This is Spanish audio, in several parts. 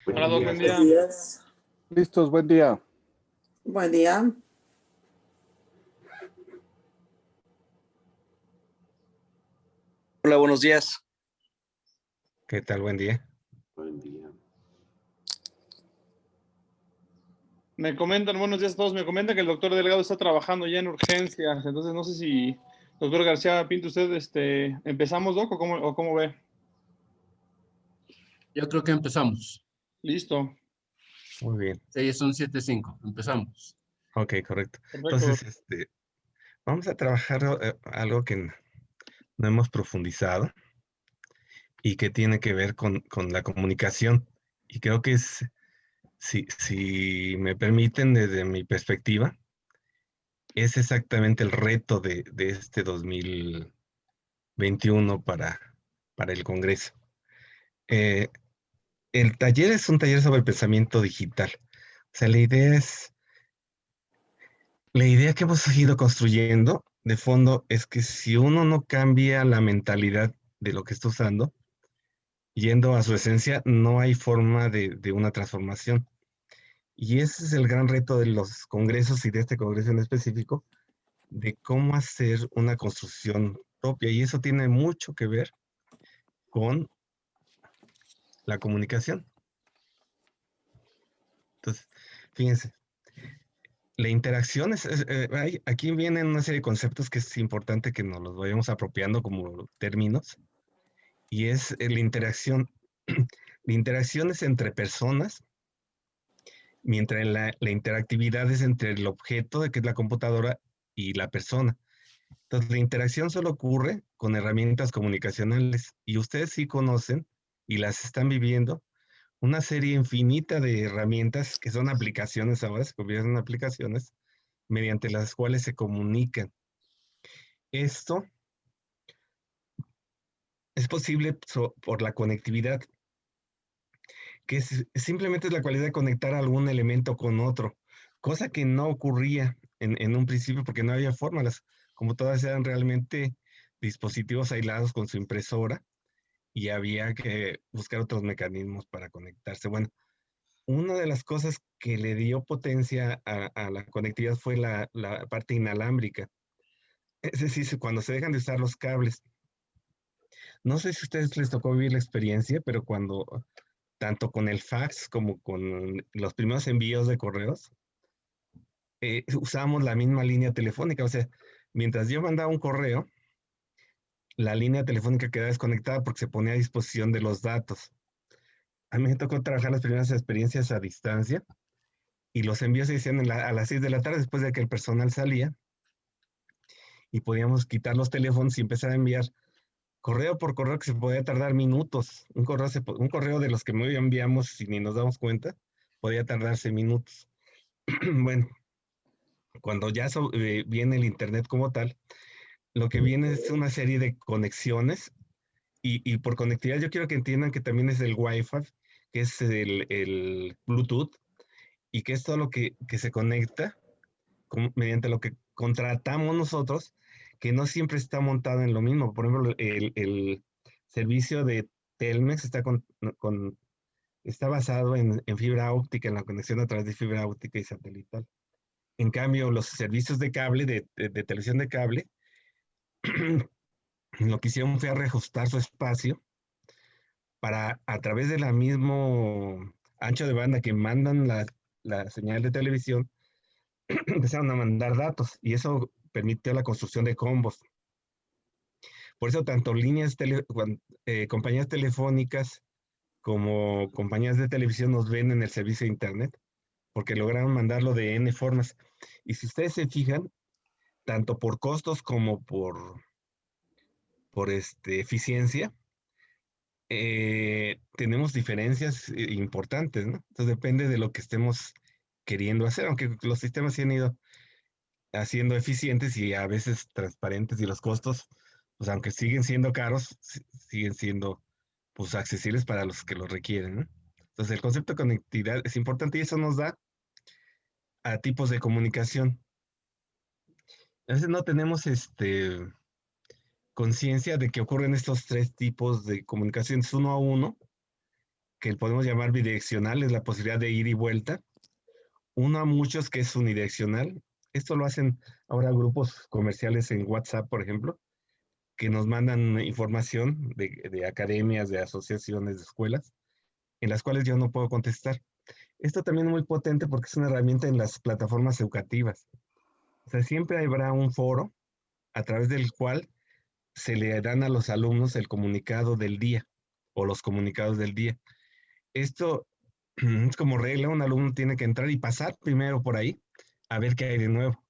Hola, dos, buen Buenos día. días. Listos, buen día. Buen día. Hola, buenos días. ¿Qué tal? Buen día. Buen día. Me comentan, buenos días a todos, me comentan que el doctor Delgado está trabajando ya en urgencias, entonces no sé si, doctor García Pinto, usted, ¿empezamos, doc, o cómo ve? Yo creo que empezamos. Listo. Muy bien. Sí, son 7:05. Empezamos. Ok, correcto. Perfecto. Entonces, vamos a trabajar algo que no hemos profundizado y que tiene que ver con la comunicación. Y creo que es, si me permiten, desde mi perspectiva, es exactamente el reto de este 2021 para el Congreso. Eh, el taller es un taller sobre pensamiento digital. O sea, la idea que hemos ido construyendo de fondo es que si uno no cambia la mentalidad de lo que está usando, yendo a su esencia, no hay forma de una transformación. Y ese es el gran reto de los congresos y de este congreso en específico, de cómo hacer una construcción propia. Y eso tiene mucho que ver con la comunicación. Entonces, fíjense, la interacción aquí vienen una serie de conceptos que es importante que nos los vayamos apropiando como términos, y es la interacción. La interacción es entre personas, mientras la interactividad es entre el objeto, que es la computadora, y la persona. Entonces, la interacción solo ocurre con herramientas comunicacionales, y ustedes sí conocen y las están viviendo, una serie infinita de herramientas que son aplicaciones ahora, se convierten en aplicaciones, mediante las cuales se comunican. Esto es posible por la conectividad, que simplemente es la cualidad de conectar algún elemento con otro, cosa que no ocurría en un principio porque no había forma. Las computadoras eran realmente dispositivos aislados con su impresora y había que buscar otros mecanismos para conectarse. Bueno, una de las cosas que le dio potencia a la conectividad fue la parte inalámbrica. Es decir, cuando se dejan de usar los cables. No sé si a ustedes les tocó vivir la experiencia, pero cuando tanto con el fax como con los primeros envíos de correos, usábamos la misma línea telefónica. O sea, mientras yo mandaba un correo, la línea telefónica quedaba desconectada porque se ponía a disposición de los datos. A mí me tocó trabajar las primeras experiencias a distancia y los envíos se hacían a las 6 de la tarde después de que el personal salía, y podíamos quitar los teléfonos y empezar a enviar correo por correo, que se podía tardar minutos. Un correo de los que muy enviamos, si ni nos damos cuenta, podía tardarse minutos. Bueno, cuando ya viene el Internet como tal, lo que viene es una serie de conexiones, y por conectividad yo quiero que entiendan que también es el Wi-Fi, que es el Bluetooth, y que es todo lo que se conecta mediante lo que contratamos nosotros, que no siempre está montado en lo mismo. Por ejemplo, el servicio de Telmex está basado en fibra óptica, en la conexión a través de fibra óptica y satelital. En cambio, los servicios de cable, de televisión de cable, lo que hicieron fue reajustar su espacio para, a través de la mismo ancho de banda que mandan la señal de televisión, empezaron a mandar datos, y eso permitió la construcción de combos. Por eso tanto compañías telefónicas como compañías de televisión nos ven en el servicio de Internet, porque lograron mandarlo de N formas. Y si ustedes se fijan, tanto por costos como por eficiencia, tenemos diferencias importantes, ¿no? Entonces depende de lo que estemos queriendo hacer, aunque los sistemas se han ido haciendo eficientes y a veces transparentes, y los costos, pues aunque siguen siendo caros, siguen siendo pues accesibles para los que lo requieren, ¿no? Entonces el concepto de conectividad es importante, y eso nos da a tipos de comunicación. A veces no tenemos conciencia de que ocurren estos tres tipos de comunicaciones uno a uno, que podemos llamar bidireccional, es la posibilidad de ir y vuelta. Uno a muchos, que es unidireccional. Esto lo hacen ahora grupos comerciales en WhatsApp, por ejemplo, que nos mandan información de academias, de asociaciones, de escuelas, en las cuales yo no puedo contestar. Esto también es muy potente porque es una herramienta en las plataformas educativas. O sea, siempre habrá un foro a través del cual se le dan a los alumnos el comunicado del día o los comunicados del día. Esto es como regla, un alumno tiene que entrar y pasar primero por ahí a ver qué hay de nuevo,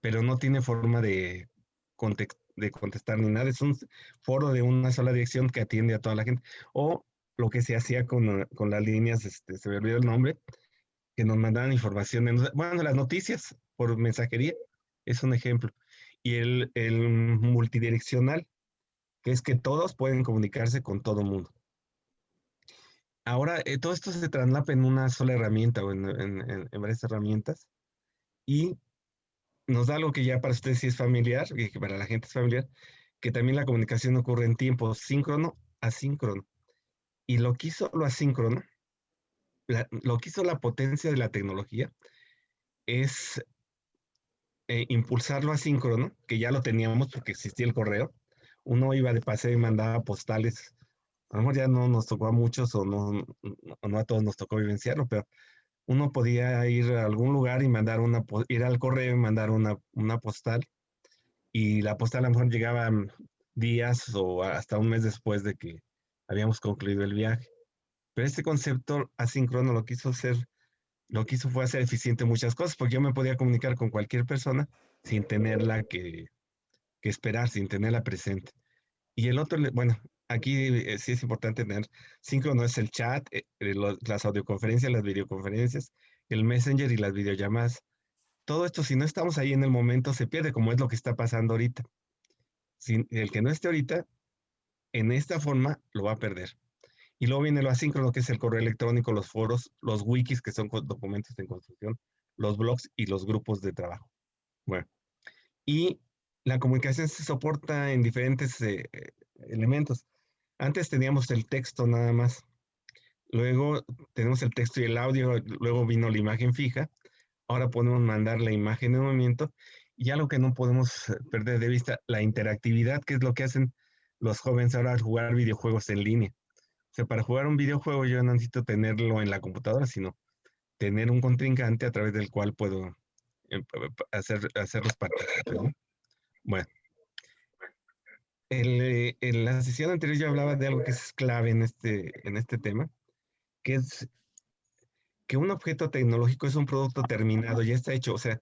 pero no tiene forma de contestar ni nada. Es un foro de una sola dirección que atiende a toda la gente. O lo que se hacía con las líneas, se me olvidó el nombre, que nos mandaban información, bueno, las noticias por mensajería, es un ejemplo. Y el multidireccional, que es que todos pueden comunicarse con todo el mundo. Ahora, todo esto se traslapa en una sola herramienta o en varias herramientas y nos da algo que ya para ustedes sí es familiar, y que para la gente es familiar, que también la comunicación ocurre en tiempo síncrono, asíncrono. Y lo que hizo lo asíncrono, lo que hizo la potencia de la tecnología es impulsar lo asíncrono, que ya lo teníamos porque existía el correo. Uno iba de paseo y mandaba postales. A lo mejor ya no nos tocó a muchos o no a todos nos tocó vivenciarlo, pero uno podía ir a algún lugar y mandar ir al correo y mandar una postal, y la postal a lo mejor llegaba días o hasta un mes después de que habíamos concluido el viaje. Pero este concepto asíncrono lo que hizo fue hacer eficiente muchas cosas, porque yo me podía comunicar con cualquier persona sin tenerla que esperar, sin tenerla presente. Y el otro, bueno, aquí sí es importante tener síncrono, es el chat, las audioconferencias, las videoconferencias, el Messenger y las videollamadas. Todo esto, si no estamos ahí en el momento, se pierde, como es lo que está pasando ahorita. El que no esté ahorita, en esta forma, lo va a perder. Y luego viene lo asíncrono, que es el correo electrónico, los foros, los wikis, que son documentos en construcción, los blogs y los grupos de trabajo. Bueno, y la comunicación se soporta en diferentes elementos. Antes teníamos el texto nada más. Luego tenemos el texto y el audio. Luego vino la imagen fija. Ahora podemos mandar la imagen en movimiento. Y algo que no podemos perder de vista, la interactividad, que es lo que hacen los jóvenes ahora al jugar videojuegos en línea. O sea, para jugar un videojuego yo no necesito tenerlo en la computadora, sino tener un contrincante a través del cual puedo hacerlos partícipes, ¿no? Bueno, en la sesión anterior yo hablaba de algo que es clave en este tema, que es que un objeto tecnológico es un producto terminado, ya está hecho. O sea,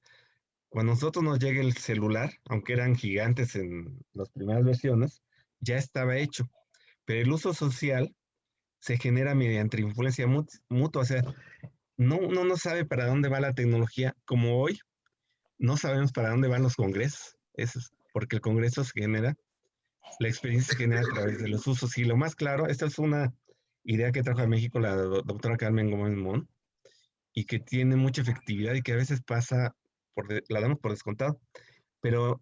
cuando a nosotros nos llega el celular, aunque eran gigantes en las primeras versiones, ya estaba hecho. Pero el uso social se genera mediante influencia mutua. O sea, uno no sabe para dónde va la tecnología, como hoy no sabemos para dónde van los congresos. Eso es porque el congreso se genera, la experiencia se genera a través de los usos. Y lo más claro, esta es una idea que trajo a México la doctora Carmen Gómez Mon, y que tiene mucha efectividad y que a veces pasa, la damos por descontado. Pero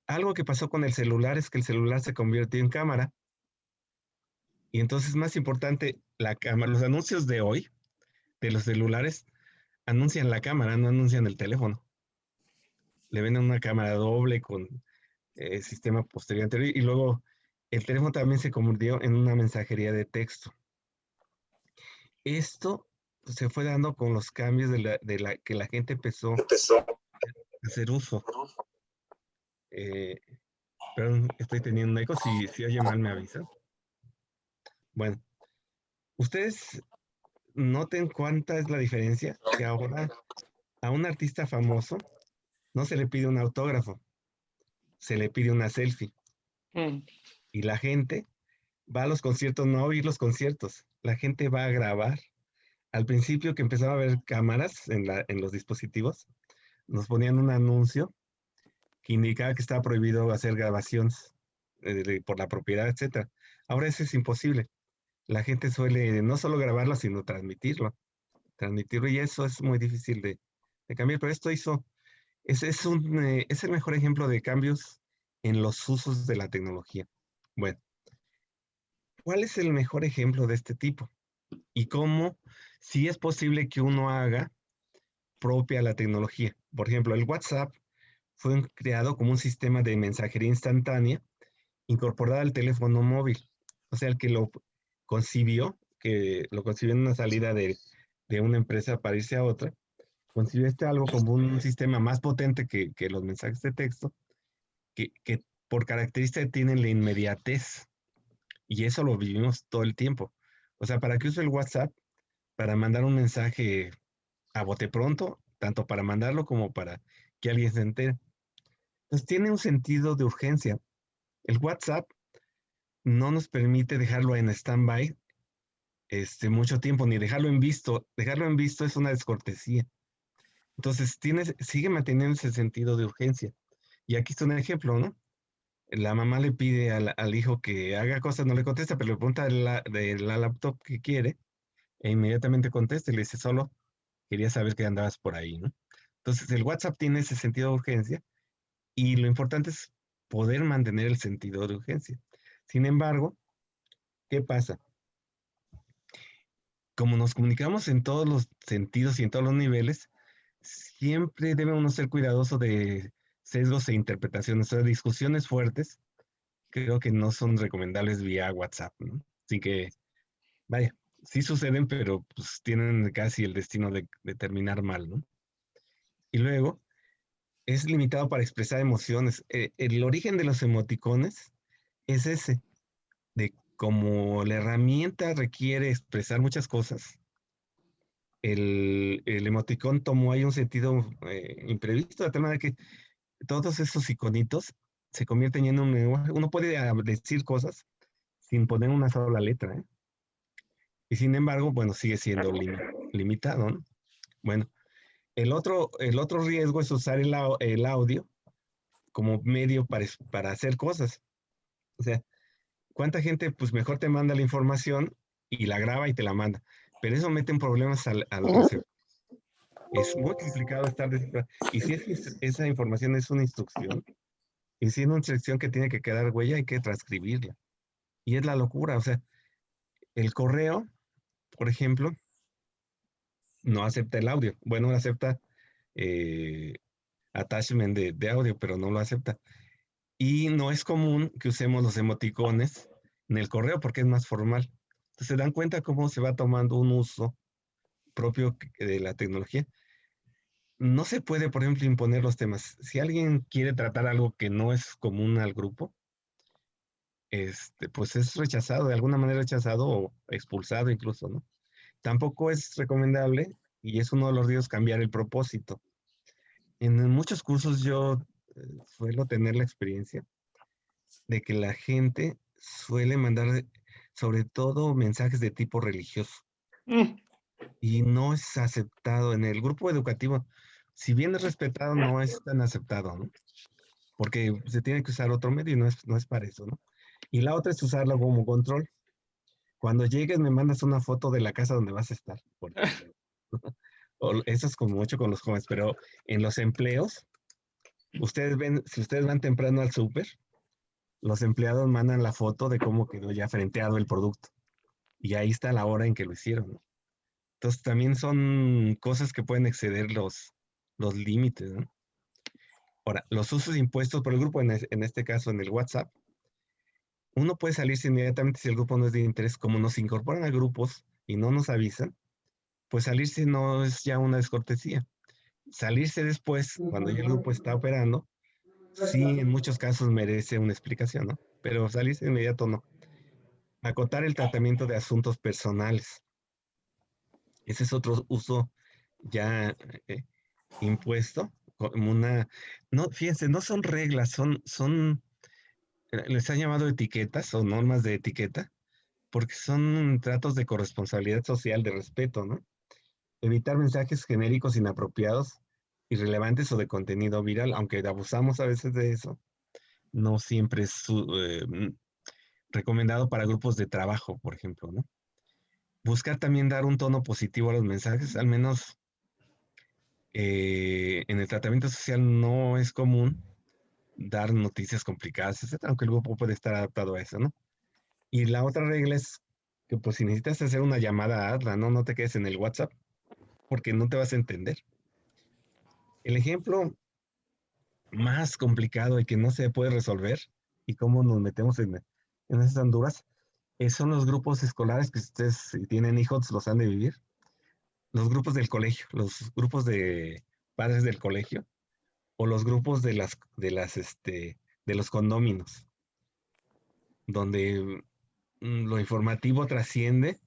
algo que pasó con el celular es que el celular se convirtió en cámara. Y entonces es más importante la cámara. Los anuncios de hoy, de los celulares, anuncian la cámara, no anuncian el teléfono. Le venden una cámara doble con sistema posterior anterior, y luego el teléfono también se convirtió en una mensajería de texto. Esto se fue dando con los cambios que la gente empezó a hacer uso. Perdón, estoy teniendo un eco, si oye mal me avisa. Bueno, ustedes noten cuánta es la diferencia, que ahora a un artista famoso no se le pide un autógrafo, se le pide una selfie. Y la gente va a los conciertos, no a oír los conciertos, la gente va a grabar. Al principio, que empezaba a haber cámaras en los dispositivos, nos ponían un anuncio que indicaba que estaba prohibido hacer grabaciones por la propiedad, etc. Ahora eso es imposible. La gente suele no solo grabarlo, sino transmitirlo, y eso es muy difícil de cambiar. Pero esto es el mejor ejemplo de cambios en los usos de la tecnología. Bueno, ¿cuál es el mejor ejemplo de este tipo? y cómo sí es posible que uno haga propia la tecnología. Por ejemplo, el WhatsApp fue creado como un sistema de mensajería instantánea incorporada al teléfono móvil. O sea, el que lo concibió en una salida de una empresa para irse a otra, concibió algo como un sistema más potente que los mensajes de texto, que por característica tienen la inmediatez. Y eso lo vivimos todo el tiempo. O sea, ¿para qué uso el WhatsApp? Para mandar un mensaje a bote pronto, tanto para mandarlo como para que alguien se entere. Entonces tiene un sentido de urgencia. El WhatsApp no nos permite dejarlo en stand-by mucho tiempo, ni dejarlo en visto. Dejarlo en visto es una descortesía. Entonces sigue manteniendo ese sentido de urgencia. Y aquí está un ejemplo, ¿no? La mamá le pide al hijo que haga cosas, no le contesta, pero le pregunta de la laptop que quiere, e inmediatamente contesta y le dice, solo quería saber que andabas por ahí, ¿no? Entonces el WhatsApp tiene ese sentido de urgencia y lo importante es poder mantener el sentido de urgencia. Sin embargo, ¿qué pasa? Como nos comunicamos en todos los sentidos y en todos los niveles, siempre debe uno ser cuidadoso de sesgos e interpretaciones, o sea, discusiones fuertes, creo que no son recomendables vía WhatsApp, ¿no? Así que, vaya, sí suceden, pero pues tienen casi el destino de terminar mal, ¿no? Y luego, es limitado para expresar emociones. El origen de los emoticones es ese, de como la herramienta requiere expresar muchas cosas, el emoticón tomó ahí un sentido imprevisto, de tal manera que todos esos iconitos se convierten en un lenguaje. Uno puede decir cosas sin poner una sola letra, ¿eh? Y sin embargo, bueno, sigue siendo limitado, ¿no? Bueno, el otro riesgo es usar el audio como medio para hacer cosas. O sea, ¿cuánta gente pues mejor te manda la información y la graba y te la manda? Pero eso mete en problemas al receptor. Es muy complicado estar descifrando. Y si esa información es una instrucción, y si es una instrucción que tiene que quedar huella, hay que transcribirla. Y es la locura. O sea, el correo, por ejemplo, no acepta el audio. Bueno, acepta eh, attachment de audio, pero no lo acepta. Y no es común que usemos los emoticones en el correo porque es más formal. Entonces se dan cuenta cómo se va tomando un uso propio de la tecnología. No se puede, por ejemplo, imponer los temas. Si alguien quiere tratar algo que no es común al grupo, pues es rechazado, de alguna manera rechazado o expulsado incluso, ¿no? Tampoco es recomendable, y es uno de los riesgos, cambiar el propósito. En muchos cursos yo suelo tener la experiencia de que la gente suele mandar sobre todo mensajes de tipo religioso Mm. y no es aceptado en el grupo educativo. Si bien es respetado, no es tan aceptado, ¿no? Porque se tiene que usar otro medio y no es para eso, ¿no? Y la otra es usarlo como control. Cuando llegues me mandas una foto de la casa donde vas a estar, por ejemplo. Eso es como mucho con los jóvenes, pero en los empleos, si ustedes van temprano al súper, los empleados mandan la foto de cómo quedó ya frenteado el producto. Y ahí está la hora en que lo hicieron, ¿no? Entonces también son cosas que pueden exceder los límites, ¿no? Ahora, los usos impuestos por el grupo, en este caso en el WhatsApp, uno puede salirse inmediatamente si el grupo no es de interés. Como nos incorporan a grupos y no nos avisan, pues salirse no es ya una descortesía. Salirse después, cuando ya el grupo está operando, sí en muchos casos merece una explicación, ¿no? Pero salirse de inmediato no. Acotar el tratamiento de asuntos personales. Ese es otro uso ya impuesto, como no, fíjense, no son reglas, les han llamado etiquetas o normas de etiqueta, porque son tratos de corresponsabilidad social, de respeto, ¿no? Evitar mensajes genéricos inapropiados, irrelevantes o de contenido viral, aunque abusamos a veces de eso, no siempre es recomendado para grupos de trabajo, por ejemplo, ¿no? Buscar también dar un tono positivo a los mensajes, al menos en el tratamiento social no es común dar noticias complicadas, etcétera, aunque el grupo puede estar adaptado a eso, ¿no? Y la otra regla es que pues si necesitas hacer una llamada, hazla, ¿no? No te quedes en el WhatsApp, porque no te vas a entender. El ejemplo más complicado y que no se puede resolver, y cómo nos metemos en esas anduras, son los grupos escolares que ustedes, si tienen hijos, los han de vivir. Los grupos del colegio, los grupos de padres del colegio, o los grupos de los condóminos, donde lo informativo trasciende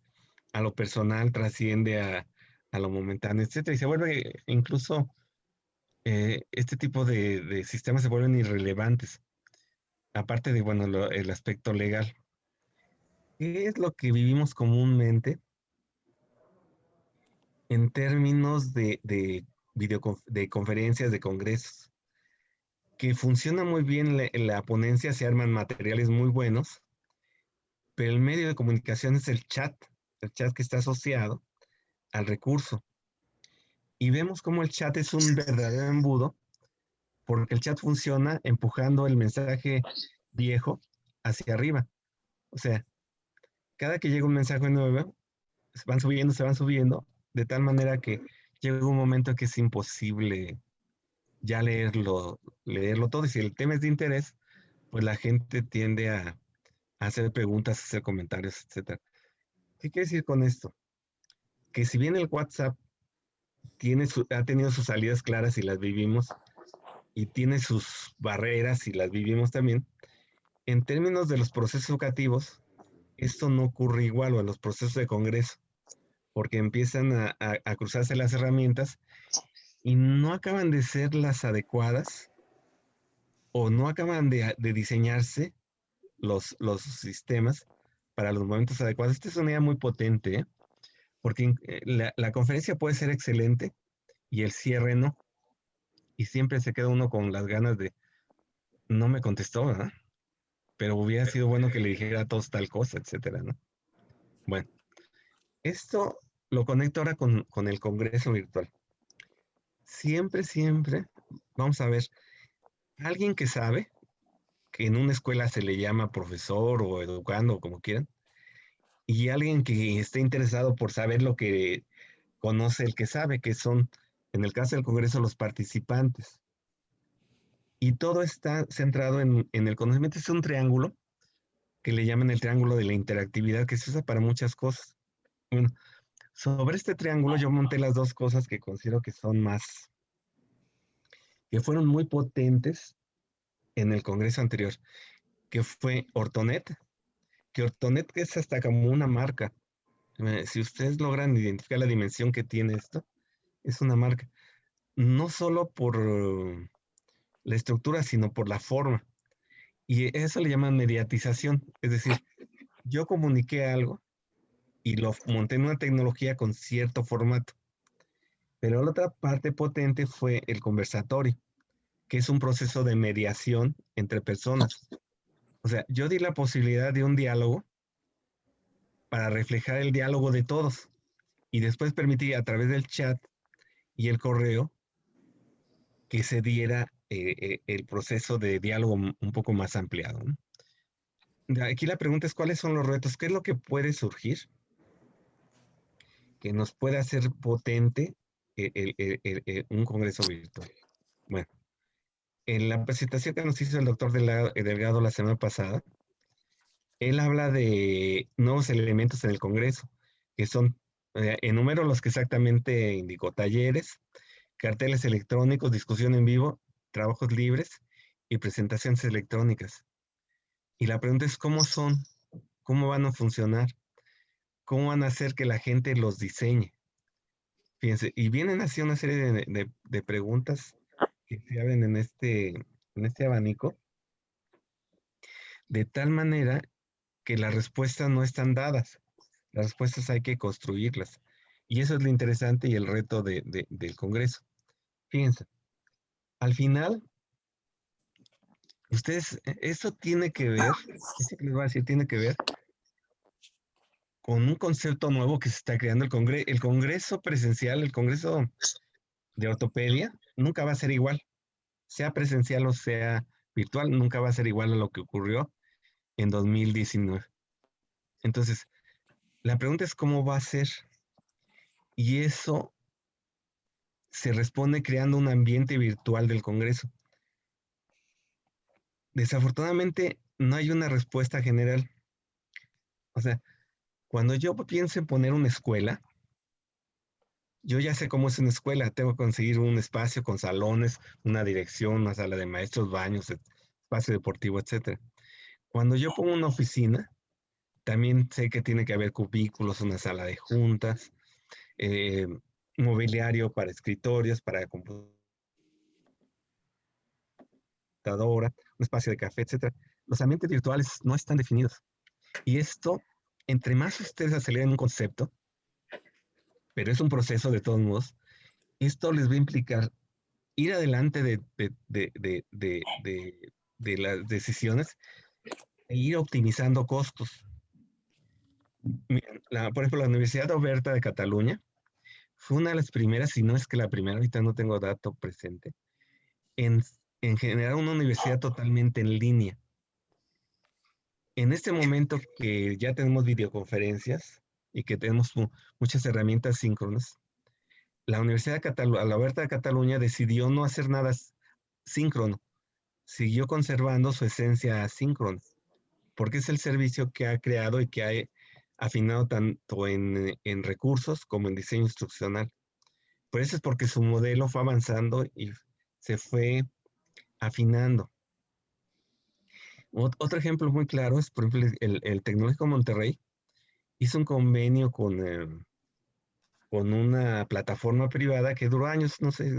a lo personal, trasciende a lo momentáneo, etcétera, y se vuelve incluso este tipo de sistemas se vuelven irrelevantes, aparte de, bueno, el aspecto legal. ¿Qué es lo que vivimos comúnmente en términos de conferencias, de congresos? Que funciona muy bien la ponencia, se arman materiales muy buenos, pero el medio de comunicación es el chat que está asociado al recurso. Y vemos cómo el chat es un verdadero embudo, porque el chat funciona empujando el mensaje viejo hacia arriba. O sea, cada que llega un mensaje nuevo, se van subiendo, de tal manera que llega un momento que es imposible ya leerlo todo. Y si el tema es de interés, pues la gente tiende a hacer preguntas, hacer comentarios, etcétera. ¿Qué quiere decir con esto? Que si bien el WhatsApp ha tenido sus salidas claras y las vivimos, y tiene sus barreras y las vivimos también, en términos de los procesos educativos, esto no ocurre igual, o en los procesos de congreso, porque empiezan a cruzarse las herramientas y no acaban de ser las adecuadas, o no acaban de diseñarse los sistemas para los momentos adecuados. Esta es una idea muy potente, ¿eh? Porque la conferencia puede ser excelente y el cierre no. Y siempre se queda uno con las ganas de, no me contestó, ¿verdad? Pero hubiera sido bueno que le dijera a todos tal cosa, etcétera, ¿no? Bueno, esto lo conecto ahora con el Congreso virtual. Siempre, vamos a ver, alguien que sabe, que en una escuela se le llama profesor o educando, o como quieran, y alguien que esté interesado por saber lo que conoce el que sabe, que son, en el caso del Congreso, los participantes. Y todo está centrado en el conocimiento. Es un triángulo que le llaman el triángulo de la interactividad, que se usa para muchas cosas. Bueno, sobre este triángulo yo monté las dos cosas que considero que son que fueron muy potentes en el Congreso anterior, que fue Ortonet, que Ortonet es hasta como una marca. Si ustedes logran identificar la dimensión que tiene esto, es una marca. No solo por la estructura, sino por la forma. Y eso le llaman mediatización. Es decir, yo comuniqué algo y lo monté en una tecnología con cierto formato. Pero la otra parte potente fue el conversatorio, que es un proceso de mediación entre personas. O sea, yo di la posibilidad de un diálogo para reflejar el diálogo de todos y después permití a través del chat y el correo que se diera el proceso de diálogo un poco más ampliado, ¿no? Aquí la pregunta es, ¿cuáles son los retos? ¿Qué es lo que puede surgir que nos puede hacer potente un congreso virtual? Bueno, en la presentación que nos hizo el doctor Delgado la semana pasada, él habla de nuevos elementos en el congreso, que son, enumero los que exactamente indicó: talleres, carteles electrónicos, discusión en vivo, trabajos libres y presentaciones electrónicas. Y la pregunta es, ¿cómo son? ¿Cómo van a funcionar? ¿Cómo van a hacer que la gente los diseñe? Fíjense, y vienen así una serie de preguntas que se abren en este abanico, de tal manera que las respuestas no están dadas. Las respuestas hay que construirlas. Y eso es lo interesante y el reto del Congreso. Fíjense, al final, ustedes, esto tiene que ver, esto que les voy a decir, tiene que ver con un concepto nuevo que se está creando el Congreso presencial, el Congreso de ortopedia, nunca va a ser igual, sea presencial o sea virtual, nunca va a ser igual a lo que ocurrió en 2019. Entonces, La pregunta es cómo va a ser. Y eso se responde creando un ambiente virtual del Congreso. Desafortunadamente, no hay una respuesta general. O sea, cuando yo pienso en poner una escuela, yo ya sé cómo es una escuela. Tengo que conseguir un espacio con salones, una dirección, una sala de maestros, baños, espacio deportivo, etcétera. Cuando yo pongo una oficina, también sé que tiene que haber cubículos, una sala de juntas, eh, mobiliario para escritorios, para computadora, un espacio de café, etcétera. Los ambientes virtuales no están definidos. Y esto, entre más ustedes aceleren un concepto, pero es un proceso de todos modos, esto les va a implicar ir adelante de las decisiones e ir optimizando costos. Miren, por ejemplo, la Universidad Oberta de Cataluña fue una de las primeras, si no es que la primera, ahorita no tengo dato presente, en, en generar una universidad totalmente en línea. En este momento que ya tenemos videoconferencias y que tenemos muchas herramientas síncronas, la Universidad de Cataluña, la Oberta de Cataluña decidió no hacer nada síncrono, siguió conservando su esencia asíncrona, porque es el servicio que ha creado y que ha afinado tanto en recursos como en diseño instruccional. Por eso es porque su modelo fue avanzando y se fue afinando. Otro ejemplo muy claro es, por ejemplo, el Tecnológico Monterrey hizo un convenio con una plataforma privada que duró años, no sé,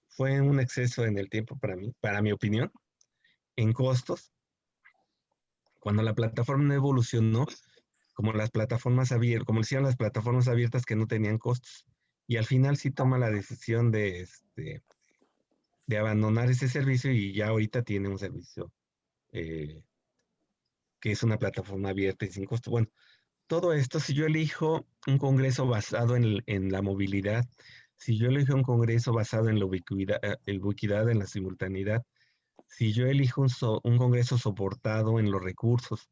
fue un exceso en el tiempo para mí, para mi opinión, en costos. Cuando la plataforma no evolucionó, como las plataformas abiertas, como hicieron las plataformas abiertas que no tenían costos. Y al final sí toma la decisión de abandonar ese servicio y ya ahorita tiene un servicio que es una plataforma abierta y sin costo. Bueno, todo esto, si yo elijo un congreso basado en la movilidad, si yo elijo un congreso basado en la ubicuidad, en la simultaneidad, si yo elijo un congreso soportado en los recursos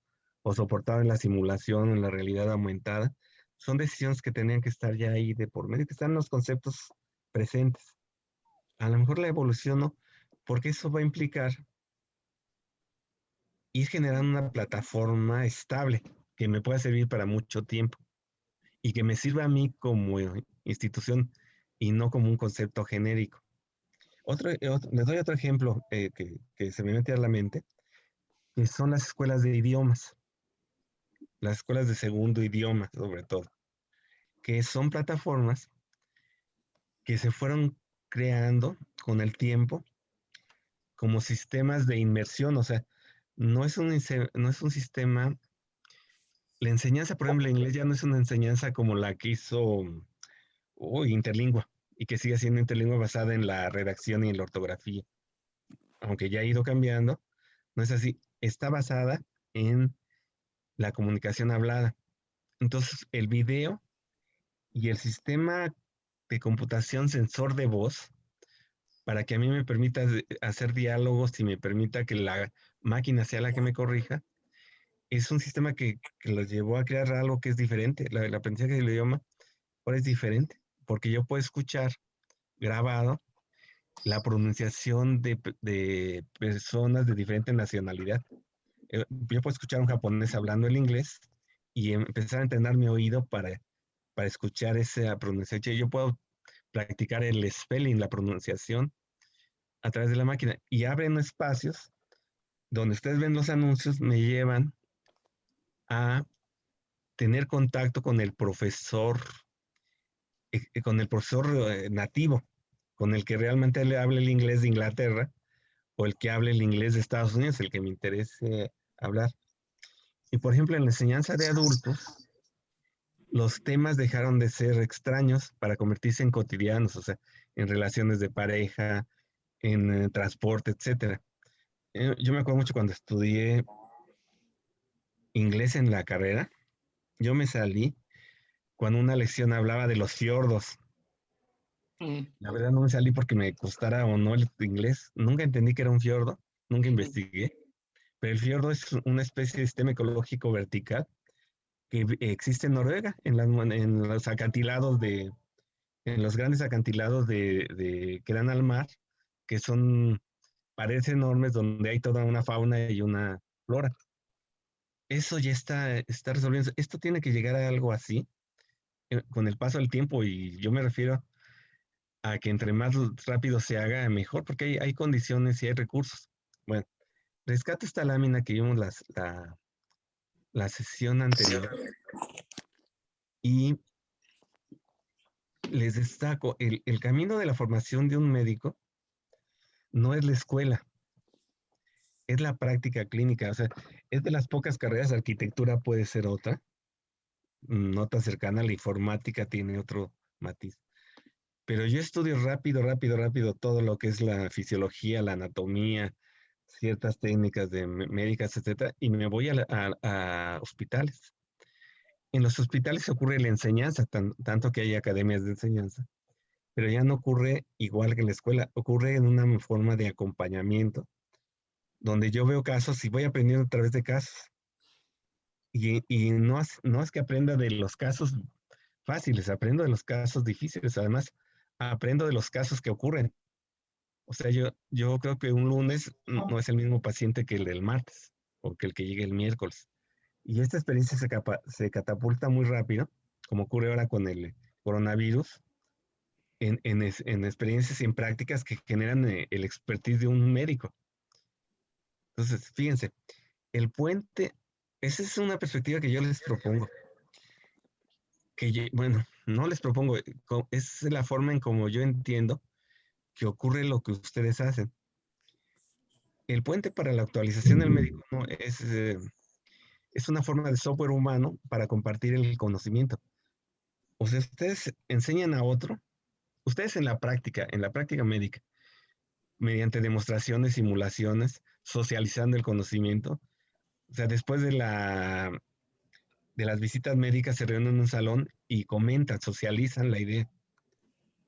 o soportado en la simulación, en la realidad aumentada, son decisiones que tenían que estar ya ahí de por medio, que están los conceptos presentes. A lo mejor la evolución no, porque eso va a implicar ir generando una plataforma estable que me pueda servir para mucho tiempo y que me sirva a mí como institución y no como un concepto genérico. Les doy otro ejemplo que se me mete a la mente, que son las escuelas de idiomas, las escuelas de segundo idioma sobre todo, que son plataformas que se fueron creando con el tiempo como sistemas de inmersión, o sea, no es un sistema, la enseñanza, por ejemplo, en inglés ya no es una enseñanza como la que hizo Interlingua, y que sigue siendo interlingua basada en la redacción y en la ortografía, aunque ya ha ido cambiando, no es así, está basada en la comunicación hablada. Entonces, el video y el sistema de computación sensor de voz, para que a mí me permita hacer diálogos y me permita que la máquina sea la que me corrija, es un sistema que los llevó a crear algo que es diferente. El aprendizaje del idioma ahora es diferente, porque yo puedo escuchar grabado la pronunciación de personas de diferente nacionalidad. Yo puedo escuchar a un japonés hablando el inglés y empezar a entrenar mi oído para escuchar esa pronunciación. Yo puedo practicar el spelling, la pronunciación, a través de la máquina. Y abren espacios donde ustedes ven los anuncios, me llevan a tener contacto con el profesor nativo, con el que realmente le hable el inglés de Inglaterra o el que hable el inglés de Estados Unidos, el que me interese hablar. Y por ejemplo, en la enseñanza de adultos, los temas dejaron de ser extraños para convertirse en cotidianos, o sea, en relaciones de pareja, en transporte, etcétera. Yo me acuerdo mucho cuando estudié inglés en la carrera, yo me salí cuando una lección hablaba de los fiordos. La verdad no me salí porque me costara o no el inglés. Nunca entendí que era un fiordo, nunca investigué. Pero el fiordo es una especie de sistema ecológico vertical existe en Noruega, en los acantilados en los grandes acantilados que dan al mar, que son paredes enormes donde hay toda una fauna y una flora. Eso ya está resolviendo. Esto tiene que llegar a algo así con el paso del tiempo, y yo me refiero a que entre más rápido se haga, mejor, porque hay condiciones y hay recursos. Bueno, rescato esta lámina que vimos la sesión anterior y les destaco, el camino de la formación de un médico no es la escuela, es la práctica clínica. O sea, es de las pocas carreras, arquitectura puede ser otra, no tan cercana, la informática tiene otro matiz. Pero yo estudio rápido todo lo que es la fisiología, la anatomía, ciertas técnicas médicas, etcétera, y me voy a hospitales. En los hospitales ocurre la enseñanza, tanto que hay academias de enseñanza, pero ya no ocurre igual que en la escuela, ocurre en una forma de acompañamiento, donde yo veo casos y voy aprendiendo a través de casos. Y no es que aprenda de los casos fáciles, aprendo de los casos difíciles, además aprendo de los casos que ocurren. O sea, yo creo que un lunes no es el mismo paciente que el del martes o que el que llegue el miércoles. Y esta experiencia se catapulta muy rápido, como ocurre ahora con el coronavirus, en experiencias y en prácticas que generan el expertise de un médico. Entonces, fíjense, el puente, esa es una perspectiva que yo les propongo. Bueno, no les propongo, es la forma en como yo entiendo que ocurre lo que ustedes hacen. El puente para la actualización del médico no es una forma de software humano para compartir el conocimiento. O sea, ustedes enseñan a otro, ustedes en la práctica médica, mediante demostraciones, simulaciones, socializando el conocimiento. O sea, después de las visitas médicas se reúnen en un salón y comentan, socializan la idea.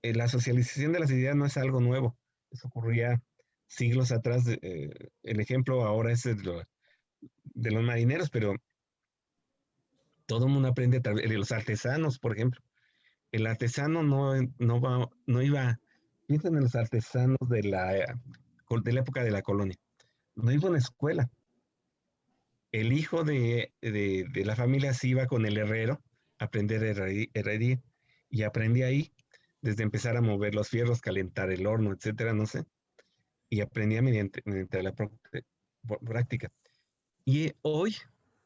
La socialización de las ideas no es algo nuevo. Eso ocurría siglos atrás. El ejemplo ahora es de los marineros, pero todo el mundo aprende a través de los artesanos, por ejemplo. El artesano no iba, piensen en los artesanos de la época de la colonia, no iba a una escuela. El hijo de la familia se iba con el herrero a aprender herrería y aprendí ahí, desde empezar a mover los fierros, calentar el horno, etcétera, no sé, y aprendía mediante la práctica. Y hoy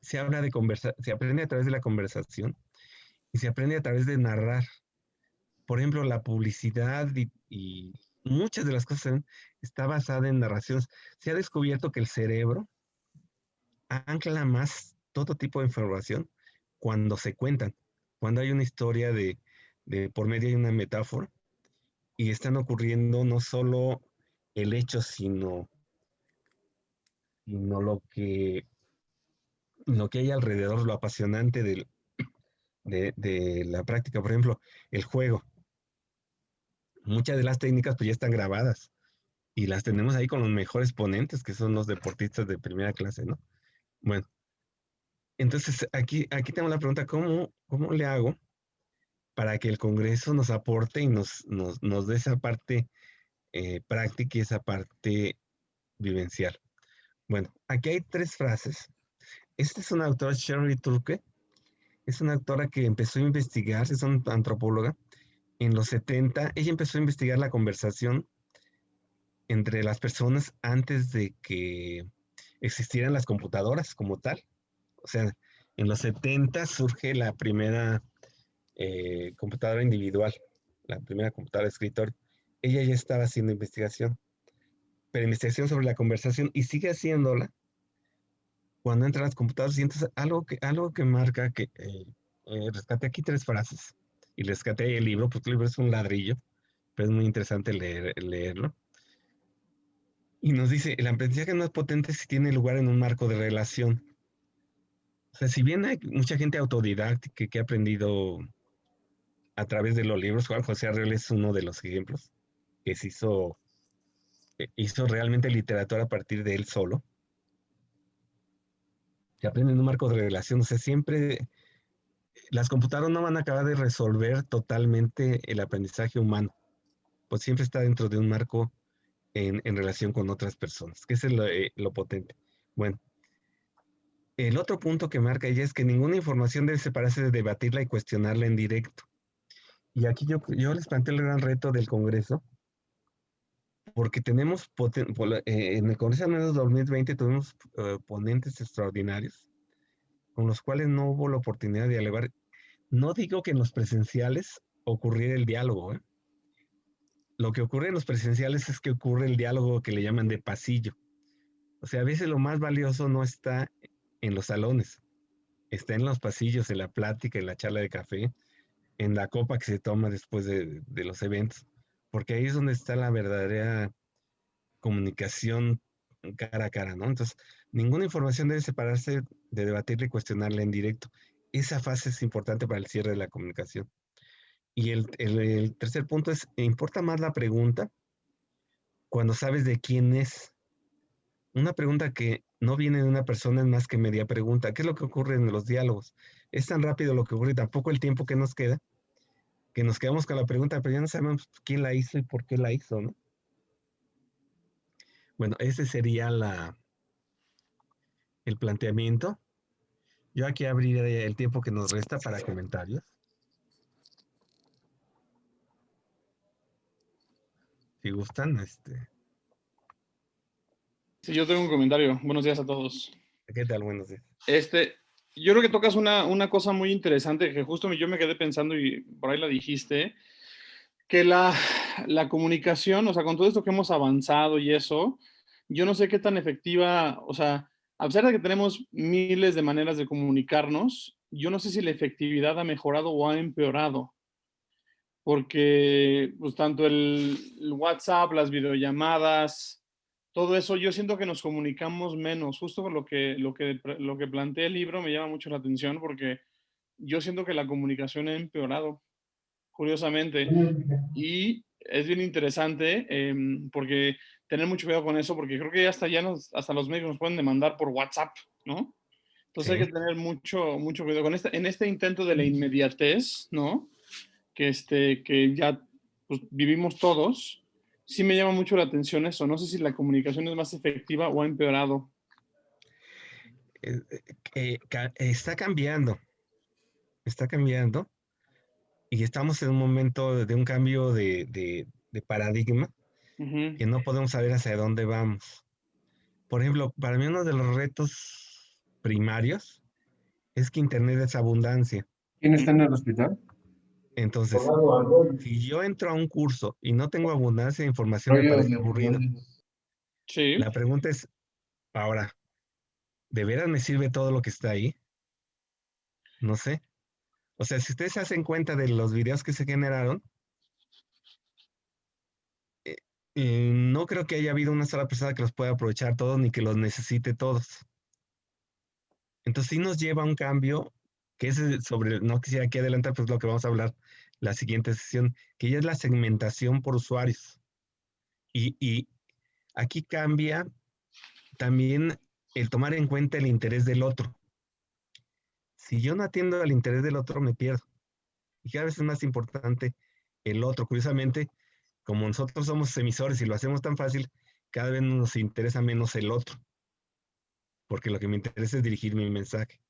se aprende a través de la conversación y se aprende a través de narrar. Por ejemplo, la publicidad y muchas de las cosas está basada en narraciones. Se ha descubierto que el cerebro ancla más todo tipo de información cuando se cuentan, cuando hay una historia de por medio de una metáfora y están ocurriendo no solo el hecho, sino lo que hay alrededor, lo apasionante de la práctica. Por ejemplo, el juego. Muchas de las técnicas pues ya están grabadas y las tenemos ahí con los mejores ponentes, que son los deportistas de primera clase, ¿no? Bueno, entonces aquí tengo la pregunta, ¿cómo le hago para que el Congreso nos aporte y nos dé esa parte práctica y esa parte vivencial? Bueno, aquí hay 3 frases. Esta es una autora, Sherry Turkle, es una autora que empezó a investigar, es una antropóloga. En los 70, ella empezó a investigar la conversación entre las personas antes de que existieran las computadoras como tal. O sea, en los 70 surge la primera computadora individual, la primera computadora de escritorio. Ella ya estaba haciendo investigación, pero investigación sobre la conversación y sigue haciéndola cuando entran las computadoras. Y entonces algo que marca que rescaté aquí 3 frases y rescaté el libro, porque el libro es un ladrillo, pero es muy interesante leerlo. Y nos dice, el aprendizaje no es potente si tiene lugar en un marco de relación. O sea, si bien hay mucha gente autodidáctica que ha aprendido a través de los libros, Juan José Arreola es uno de los ejemplos, que hizo realmente literatura a partir de él solo. Se aprende en un marco de relación, o sea, siempre las computadoras no van a acabar de resolver totalmente el aprendizaje humano, pues siempre está dentro de un marco en relación con otras personas, que ese es lo potente. Bueno, el otro punto que marca ella es que ninguna información debe separarse de debatirla y cuestionarla en directo. Y aquí yo les planteo el gran reto del Congreso, porque tenemos, en el Congreso al menos 2020 tuvimos ponentes extraordinarios, con los cuales no hubo la oportunidad de dialogar. No digo que en los presenciales ocurriera el diálogo, ¿eh? Lo que ocurre en los presenciales es que ocurre el diálogo que le llaman de pasillo. O sea, a veces lo más valioso no está en los salones, está en los pasillos, en la plática, en la charla de café, en la copa que se toma después de los eventos, porque ahí es donde está la verdadera comunicación cara a cara, ¿no? Entonces, ninguna información debe separarse de debatirla y cuestionarla en directo. Esa fase es importante para el cierre de la comunicación. Y el tercer punto es, ¿importa más la pregunta cuando sabes de quién es? Una pregunta que no viene de una persona es más que media pregunta. ¿Qué es lo que ocurre en los diálogos? Es tan rápido lo que ocurre y tampoco el tiempo que nos queda, que nos quedamos con la pregunta, pero ya no sabemos quién la hizo y por qué la hizo, ¿no? Bueno, ese sería el planteamiento. Yo aquí abriré el tiempo que nos resta para comentarios. Si gustan, Sí, yo tengo un comentario. Buenos días a todos. ¿qué tal? Buenos días. Yo creo que tocas una cosa muy interesante que justo yo me quedé pensando y por ahí la dijiste, que la comunicación, o sea, con todo esto que hemos avanzado y eso, yo no sé qué tan efectiva, o sea, a pesar de que tenemos miles de maneras de comunicarnos, yo no sé si la efectividad ha mejorado o ha empeorado, porque pues tanto el WhatsApp, las videollamadas, todo eso, yo siento que nos comunicamos menos, justo por lo que plantea el libro me llama mucho la atención porque yo siento que la comunicación ha empeorado, curiosamente. Y es bien interesante porque tener mucho cuidado con eso, porque creo que hasta los medios nos pueden demandar por WhatsApp, ¿no? Entonces hay Sí. que tener mucho cuidado con en este intento de la inmediatez, ¿no? Que ya pues, vivimos todos. Sí me llama mucho la atención eso. No sé si la comunicación es más efectiva o ha empeorado. Está cambiando y estamos en un momento de un cambio de paradigma Ujú. que no podemos saber hacia dónde vamos. Por ejemplo, para mí uno de los retos primarios es que Internet es abundancia. ¿Quién está en el hospital? Entonces, si yo entro a un curso y no tengo abundancia de información, me Rollo parece de- aburrido. Sí. La pregunta es, ahora, ¿de veras me sirve todo lo que está ahí? No sé. O sea, si ustedes se hacen cuenta de los videos que se generaron, no creo que haya habido una sola persona que los pueda aprovechar todos ni que los necesite todos. Entonces sí nos lleva a un cambio que es no quisiera aquí adelantar, pues lo que vamos a hablar la siguiente sesión, que ya es la segmentación por usuarios. Y aquí cambia también el tomar en cuenta el interés del otro. Si yo no atiendo al interés del otro, me pierdo. Y cada vez es más importante el otro. Curiosamente, como nosotros somos emisores y lo hacemos tan fácil, cada vez nos interesa menos el otro, porque lo que me interesa es dirigir mi mensaje.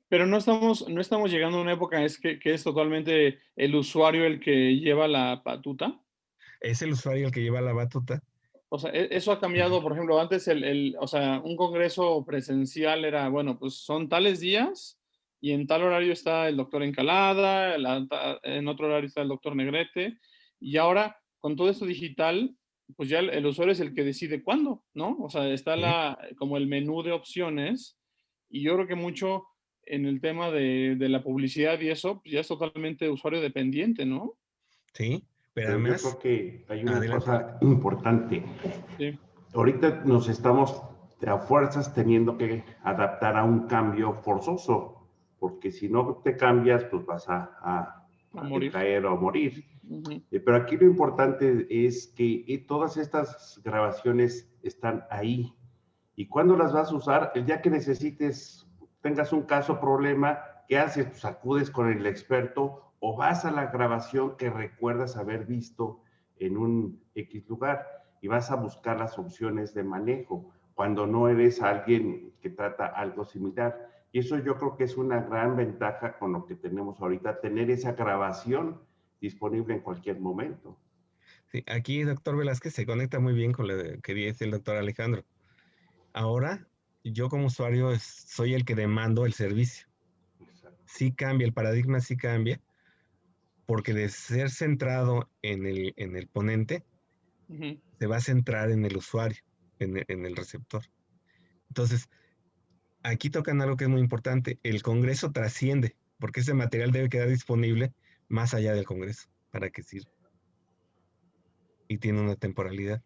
Pero no estamos llegando a una época que es totalmente el usuario el que lleva la batuta. Es el usuario el que lleva la batuta. O sea, eso ha cambiado, por ejemplo, antes o sea, un congreso presencial era, bueno, pues son tales días y en tal horario está el doctor Encalada, en otro horario está el doctor Negrete, y ahora con todo esto digital, pues ya el usuario es el que decide cuándo, ¿no? O sea, está ¿Sí? como el menú de opciones, y yo creo que mucho en el tema de la publicidad y eso, pues ya es totalmente usuario dependiente, ¿no? ¿Sí? Pero Pero yo además, creo que hay una adelante. cosa importante. Sí. Ahorita nos estamos a fuerzas teniendo que adaptar a un cambio forzoso, porque si no te cambias, pues vas a A morir. decaer o morir. Ujú. Pero aquí lo importante es que todas estas grabaciones están ahí. ¿Y cuándo las vas a usar? El día que necesites, tengas un caso, problema, ¿Qué haces? Pues acudes con el experto o vas a la grabación que recuerdas haber visto en un X lugar y vas a buscar las opciones de manejo cuando no eres alguien que trata algo similar. Y eso yo creo que es una gran ventaja con lo que tenemos ahorita, tener esa grabación disponible en cualquier momento. Sí, aquí, doctor Velázquez, se conecta muy bien con lo que dice el doctor Alejandro. Ahora, yo como usuario soy el que demando el servicio. Exacto. Sí cambia, el paradigma sí cambia, porque de ser centrado en el ponente, se va a centrar en el usuario, en el receptor. Entonces, aquí tocan algo que es muy importante. El Congreso trasciende, porque ese material debe quedar disponible más allá del Congreso, para que sirva. Y tiene una temporalidad.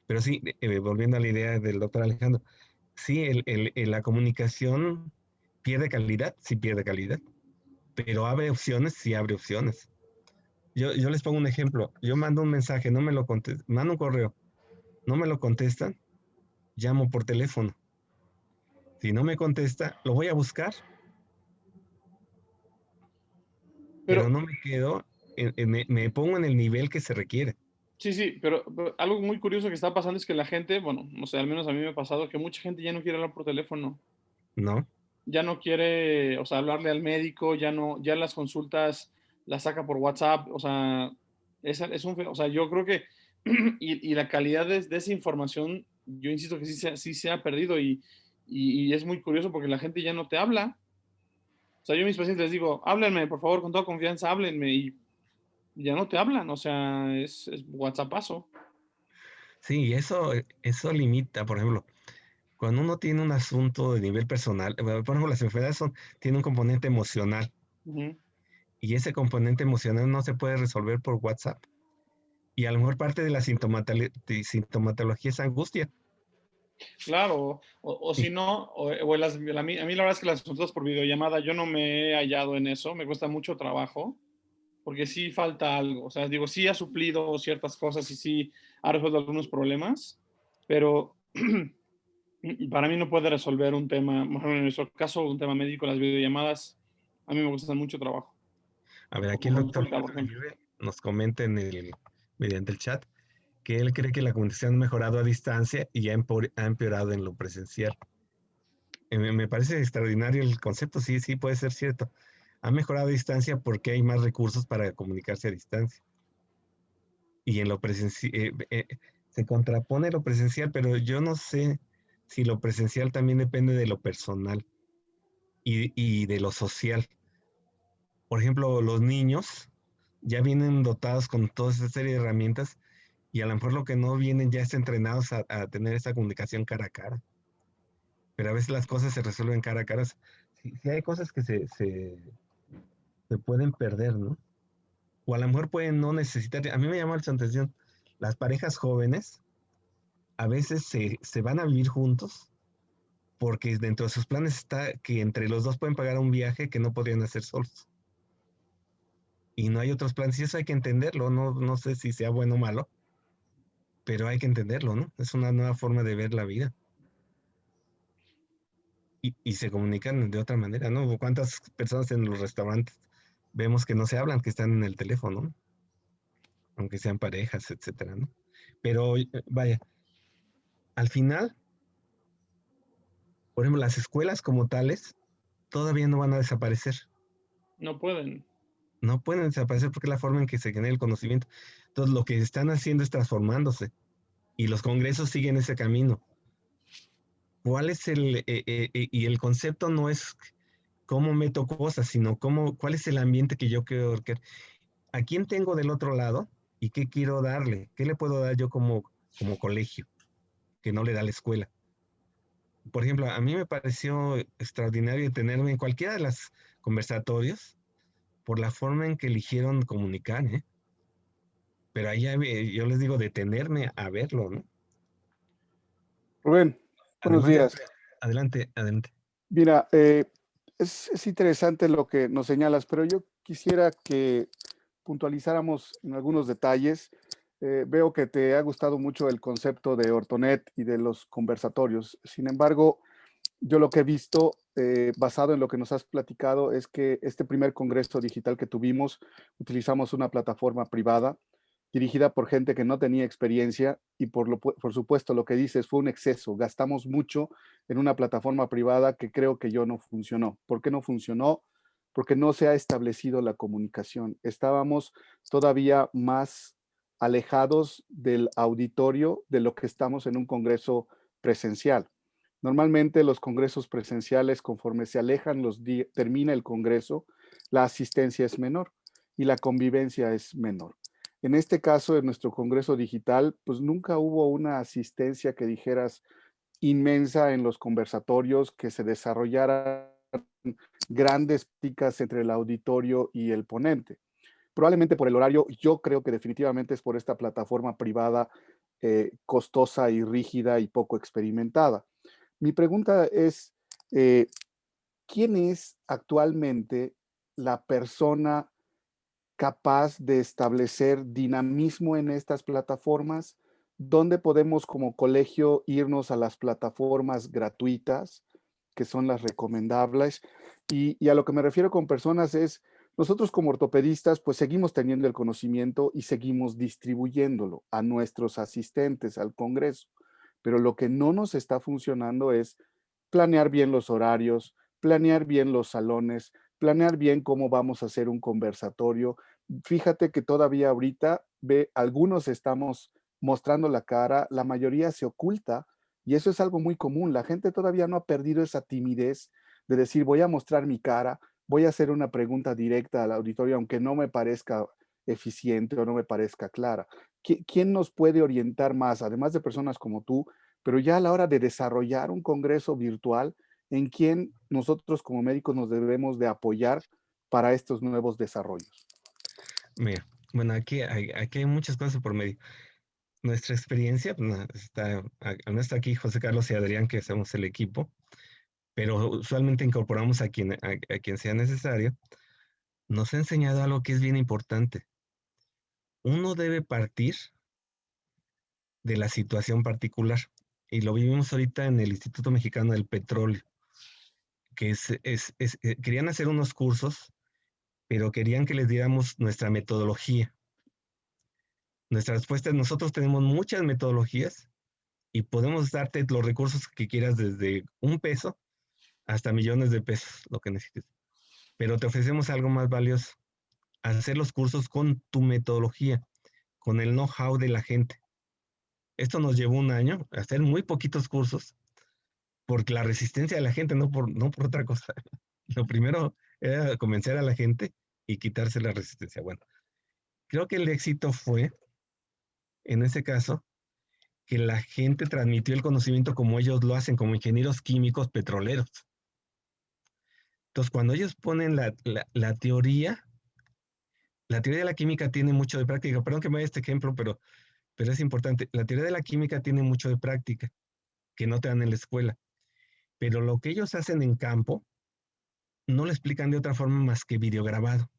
Pero sí, volviendo a la idea del doctor Alejandro, sí, la comunicación pierde calidad, sí pierde calidad, pero abre opciones, sí abre opciones. Yo les pongo un ejemplo. Yo mando un mensaje, no me lo contestan, mando un correo, no me lo contestan, llamo por teléfono. Si no me contesta, lo voy a buscar, pero Pero no me quedo, me pongo en el nivel que se requiere, sí, pero algo muy curioso que está pasando es que la gente, bueno, no sé, al menos a mí me ha pasado que mucha gente ya no quiere hablar por teléfono, ¿no? ya no quiere, o sea, hablarle al médico, ya no, ya las consultas las saca por WhatsApp, o sea, o sea, yo creo que, y la calidad de esa información, yo insisto que sí se ha perdido y es muy curioso porque la gente ya no te habla. O sea, yo a mis pacientes les digo, háblenme, por favor, con toda confianza, háblenme, y ya no te hablan, o sea, es WhatsAppazo. Sí, eso limita, por ejemplo, cuando uno tiene un asunto de nivel personal, por ejemplo, las enfermedades tienen un componente emocional Ujú. y ese componente emocional no se puede resolver por WhatsApp. Y a lo mejor parte de la sintomatología es angustia. Claro, o Y, si no, a mí la verdad es que las consultas por videollamada yo no me he hallado en eso, me cuesta mucho trabajo, porque sí falta algo, o sea, digo, sí ha suplido ciertas cosas y sí ha resuelto algunos problemas, pero para mí no puede resolver un tema, por ejemplo, en nuestro caso, un tema médico, las videollamadas, a mí me cuestan mucho trabajo, a ver, aquí como el doctor consulta, por ejemplo. Aguirre nos comenta mediante el chat que él cree que la comunicación ha mejorado a distancia y ha empeorado en lo presencial. Me parece extraordinario el concepto, sí, sí, puede ser cierto. Ha mejorado a distancia porque hay más recursos para comunicarse a distancia. Y en lo presencial, se contrapone lo presencial, pero yo no sé si lo presencial también depende de lo personal y de lo social. Por ejemplo, los niños ya vienen dotados con toda esa serie de herramientas y a lo mejor lo que no vienen ya es entrenados a tener esa comunicación cara a cara. Pero a veces las cosas se resuelven cara a cara. Sí hay cosas que se pueden perder, ¿no? O a lo mejor pueden no necesitar. A mí me llama la atención, las parejas jóvenes a veces se van a vivir juntos porque dentro de sus planes está que entre los dos pueden pagar un viaje que no podrían hacer solos. Y no hay otros planes, y eso hay que entenderlo, no sé si sea bueno o malo, pero hay que entenderlo, ¿no? Es una nueva forma de ver la vida. Y se comunican de otra manera, ¿no? ¿Cuántas personas en los restaurantes vemos que no se hablan, que están en el teléfono, ¿no? Aunque sean parejas, etcétera, ¿no? Pero vaya, al final, por ejemplo, las escuelas como tales todavía no van a desaparecer. No pueden. No pueden desaparecer porque es la forma en que se genera el conocimiento. Entonces, lo que están haciendo es transformándose y los congresos siguen ese camino. ¿Cuál es y el concepto no es cómo meto cosas, sino cuál es el ambiente que yo quiero, a quién tengo del otro lado y qué quiero darle, qué le puedo dar yo como colegio, que no le da la escuela. Por ejemplo, a mí me pareció extraordinario tenerme en cualquiera de los conversatorios por la forma en que eligieron comunicar, ¿eh? Pero ahí yo les digo detenerme a verlo, ¿no? Rubén, buenos Además, días. adelante, adelante. Mira, es interesante lo que nos señalas, pero yo quisiera que puntualizáramos en algunos detalles. Veo que te ha gustado mucho el concepto de Ortonet y de los conversatorios. Sin embargo, yo lo que he visto basado en lo que nos has platicado, es que este primer congreso digital que tuvimos, utilizamos una plataforma privada dirigida por gente que no tenía experiencia y por supuesto lo que dices fue un exceso. Gastamos mucho en una plataforma privada que creo que no funcionó. ¿Por qué no funcionó? Porque no se ha establecido la comunicación. Estábamos todavía más alejados del auditorio de lo que estamos en un congreso presencial. Normalmente los congresos presenciales, conforme se alejan termina el congreso, la asistencia es menor y la convivencia es menor. En este caso, en nuestro congreso digital, pues nunca hubo una asistencia que dijeras inmensa en los conversatorios, que se desarrollaran grandes pláticas entre el auditorio y el ponente. Probablemente por el horario, yo creo que definitivamente es por esta plataforma privada costosa y rígida y poco experimentada. Mi pregunta es, ¿quién es actualmente la persona capaz de establecer dinamismo en estas plataformas? ¿Dónde podemos como colegio irnos a las plataformas gratuitas, que son las recomendables? Y a lo que me refiero con personas es, nosotros como ortopedistas, pues seguimos teniendo el conocimiento y seguimos distribuyéndolo a nuestros asistentes al congreso. Pero lo que no nos está funcionando es planear bien los horarios, planear bien los salones, planear bien cómo vamos a hacer un conversatorio. Fíjate que todavía ahorita algunos estamos mostrando la cara, la mayoría se oculta y eso es algo muy común. La gente todavía no ha perdido esa timidez de decir, voy a mostrar mi cara, voy a hacer una pregunta directa al auditorio, aunque no me parezca eficiente o no me parezca clara. ¿Quién nos puede orientar más, además de personas como tú, pero ya a la hora de desarrollar un congreso virtual, en quién nosotros como médicos nos debemos de apoyar para estos nuevos desarrollos? Mira, bueno, aquí hay muchas cosas por medio. Nuestra experiencia, no está aquí José Carlos y Adrián, que somos el equipo, pero usualmente incorporamos a quien sea necesario. Nos ha enseñado algo que es bien importante. Uno debe partir de la situación particular. Y lo vivimos ahorita en el Instituto Mexicano del Petróleo, que querían hacer unos cursos, pero querían que les diéramos nuestra metodología. Nuestra respuesta es, nosotros tenemos muchas metodologías y podemos darte los recursos que quieras desde $1 hasta millones de pesos, lo que necesites. Pero te ofrecemos algo más valioso, hacer los cursos con tu metodología, con el know-how de la gente. Esto nos llevó 1 año, hacer muy poquitos cursos, porque la resistencia de la gente, no por otra cosa. Lo primero era convencer a la gente y quitarse la resistencia. Bueno, creo que el éxito fue, en ese caso, que la gente transmitió el conocimiento como ellos lo hacen, como ingenieros químicos petroleros. Entonces, cuando ellos ponen la teoría de la química tiene mucho de práctica. Perdón que me dé este ejemplo, pero es importante. La teoría de la química tiene mucho de práctica, que no te dan en la escuela. Pero lo que ellos hacen en campo, no lo explican de otra forma más que videograbado.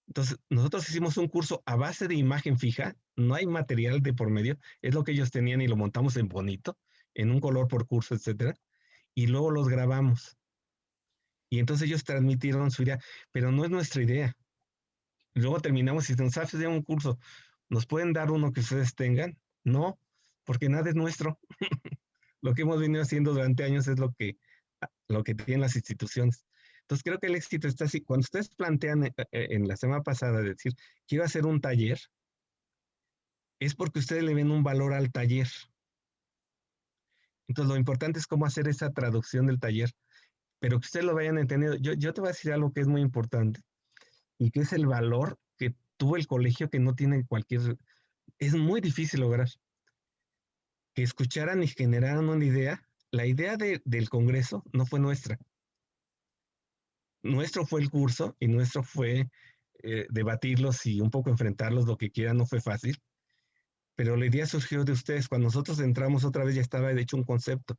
Entonces, nosotros hicimos un curso a base de imagen fija, no hay material de por medio, es lo que ellos tenían y lo montamos en bonito, en un color por curso, etcétera, y luego los grabamos. Y entonces ellos transmitieron su idea, pero no es nuestra idea. Luego terminamos y nos hace un curso, ¿nos pueden dar uno que ustedes tengan? No, porque nada es nuestro. Lo que hemos venido haciendo durante años es lo que tienen las instituciones. Entonces creo que el éxito está así. Cuando ustedes plantean en la semana pasada decir, quiero hacer un taller, es porque ustedes le ven un valor al taller. Entonces lo importante es cómo hacer esa traducción del taller, pero que ustedes lo vayan entendiendo. Yo te voy a decir algo que es muy importante y que es el valor que tuvo el colegio que no tiene es muy difícil lograr. Que escucharan y generaran una idea. La idea del Congreso no fue nuestra. Nuestro fue el curso y nuestro fue debatirlos y un poco enfrentarlos, lo que quieran, no fue fácil. Pero la idea surgió de ustedes. Cuando nosotros entramos otra vez ya estaba de hecho un concepto.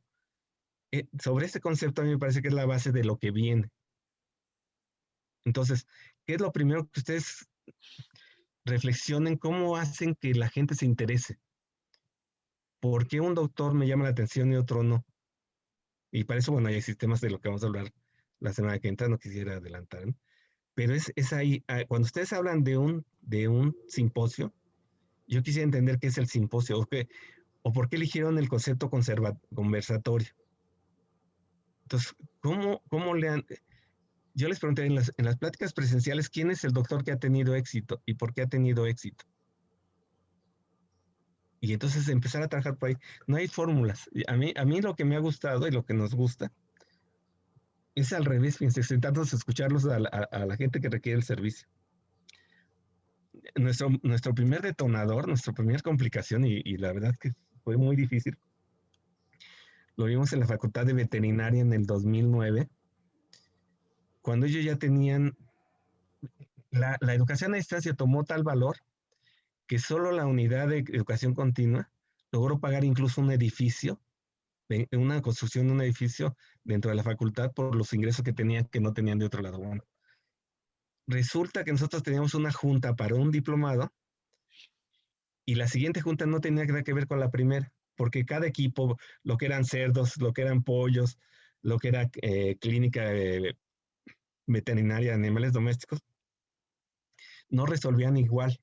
Sobre este concepto a mí me parece que es la base de lo que viene. Entonces, ¿qué es lo primero que ustedes reflexionen? ¿Cómo hacen que la gente se interese? ¿Por qué un doctor me llama la atención y otro no? Y para eso, bueno, hay sistemas de lo que vamos a hablar la semana que entra, no quisiera adelantar, ¿no? Pero es ahí, cuando ustedes hablan de un simposio, yo quisiera entender qué es el simposio, o por qué eligieron el concepto conversatorio. Entonces, ¿cómo le han...? Yo les pregunté en las pláticas presenciales, ¿quién es el doctor que ha tenido éxito y por qué ha tenido éxito? Y entonces empezar a trabajar por ahí. No hay fórmulas. A mí lo que me ha gustado y lo que nos gusta es al revés, fíjense, sentarnos a escucharlos a la gente que requiere el servicio. Nuestro primer detonador, nuestra primera complicación, y la verdad que fue muy difícil, lo vimos en la Facultad de Veterinaria en el 2009, cuando ellos ya tenían, la educación a distancia tomó tal valor que solo la unidad de educación continua logró pagar incluso un edificio, una construcción de un edificio dentro de la facultad por los ingresos que tenían que no tenían de otro lado. Bueno, resulta que nosotros teníamos una junta para un diplomado y la siguiente junta no tenía nada que ver con la primera, porque cada equipo, lo que eran cerdos, lo que eran pollos, lo que era clínica veterinaria de animales domésticos, no resolvían igual.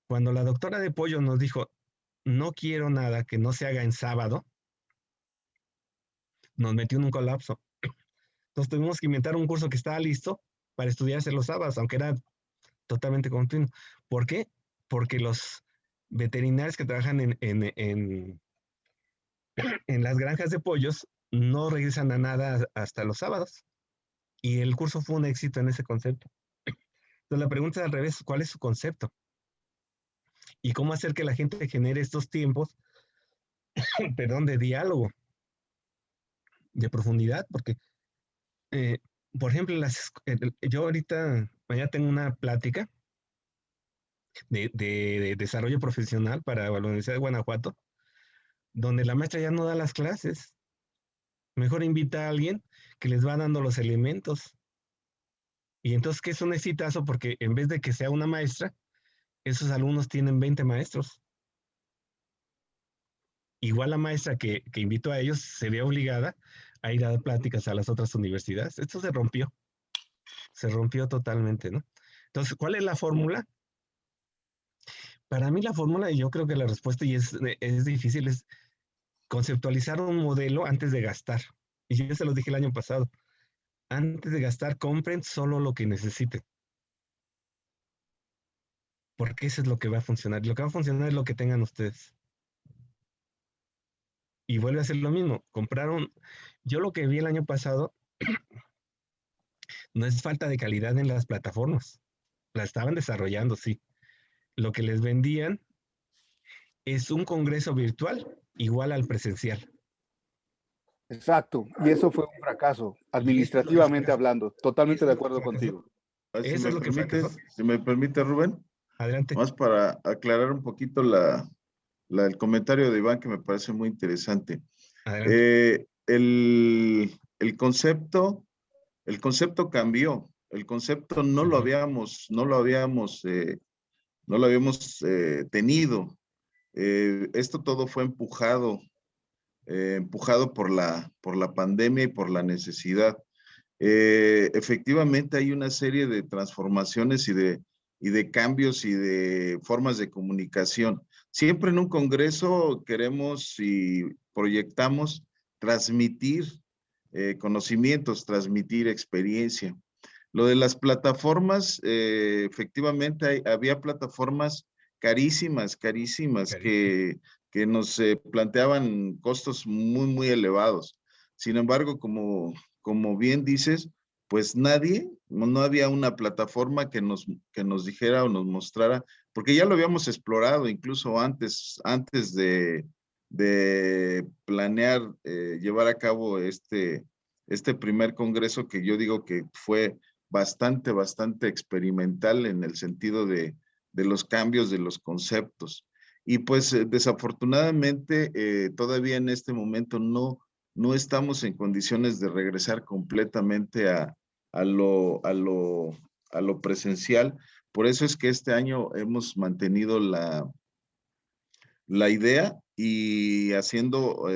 Cuando la doctora de pollo nos dijo, no quiero nada que no se haga en sábado, nos metió en un colapso. Entonces tuvimos que inventar un curso que estaba listo para estudiarse los sábados, aunque era totalmente continuo. ¿Por qué? Porque los veterinarios que trabajan en las granjas de pollos no regresan a nada hasta los sábados. Y el curso fue un éxito en ese concepto. Entonces la pregunta es al revés, ¿cuál es su concepto? ¿Y cómo hacer que la gente genere estos tiempos, perdón, de diálogo, de profundidad? Porque, por ejemplo, yo ahorita, mañana tengo una plática de desarrollo profesional para la Universidad de Guanajuato, donde la maestra ya no da las clases. Mejor invita a alguien que les va dando los elementos. Y entonces, ¿qué es un exitazo? Porque en vez de que sea una maestra, esos alumnos tienen 20 maestros. Igual la maestra que invitó a ellos se ve obligada a ir a dar pláticas a las otras universidades. Esto se rompió totalmente, ¿no? Entonces, ¿cuál es la fórmula? Para mí la fórmula, y yo creo que la respuesta, y es difícil, es conceptualizar un modelo antes de gastar. Y yo se lo dije el año pasado. Antes de gastar, compren solo lo que necesiten. Porque eso es lo que va a funcionar. Lo que va a funcionar es lo que tengan ustedes. Y vuelve a ser lo mismo. Yo lo que vi el año pasado no es falta de calidad en las plataformas. La estaban desarrollando, sí. Lo que les vendían es un congreso virtual igual al presencial. Exacto, y eso fue un fracaso, administrativamente hablando. Totalmente de acuerdo contigo. Eso es lo que fracasó. Si me permite, Rubén, Adelante. más para aclarar un poquito el comentario de Iván, que me parece muy interesante. Adelante. El concepto cambió. El concepto no lo habíamos tenido. Esto todo fue empujado por la pandemia y por la necesidad. Efectivamente hay una serie de transformaciones y de cambios y de formas de comunicación. Siempre en un congreso queremos y proyectamos transmitir conocimientos, transmitir experiencia. Lo de las plataformas, efectivamente había plataformas carísimas que nos planteaban costos muy, muy elevados. Sin embargo, como bien dices, pues no había una plataforma que nos dijera o nos mostrara, porque ya lo habíamos explorado incluso antes de planear llevar a cabo este primer congreso, que yo digo que fue bastante experimental en el sentido de los cambios de los conceptos. Y pues desafortunadamente todavía en este momento no estamos en condiciones de regresar completamente a lo presencial. Por eso es que este año hemos mantenido la idea y haciendo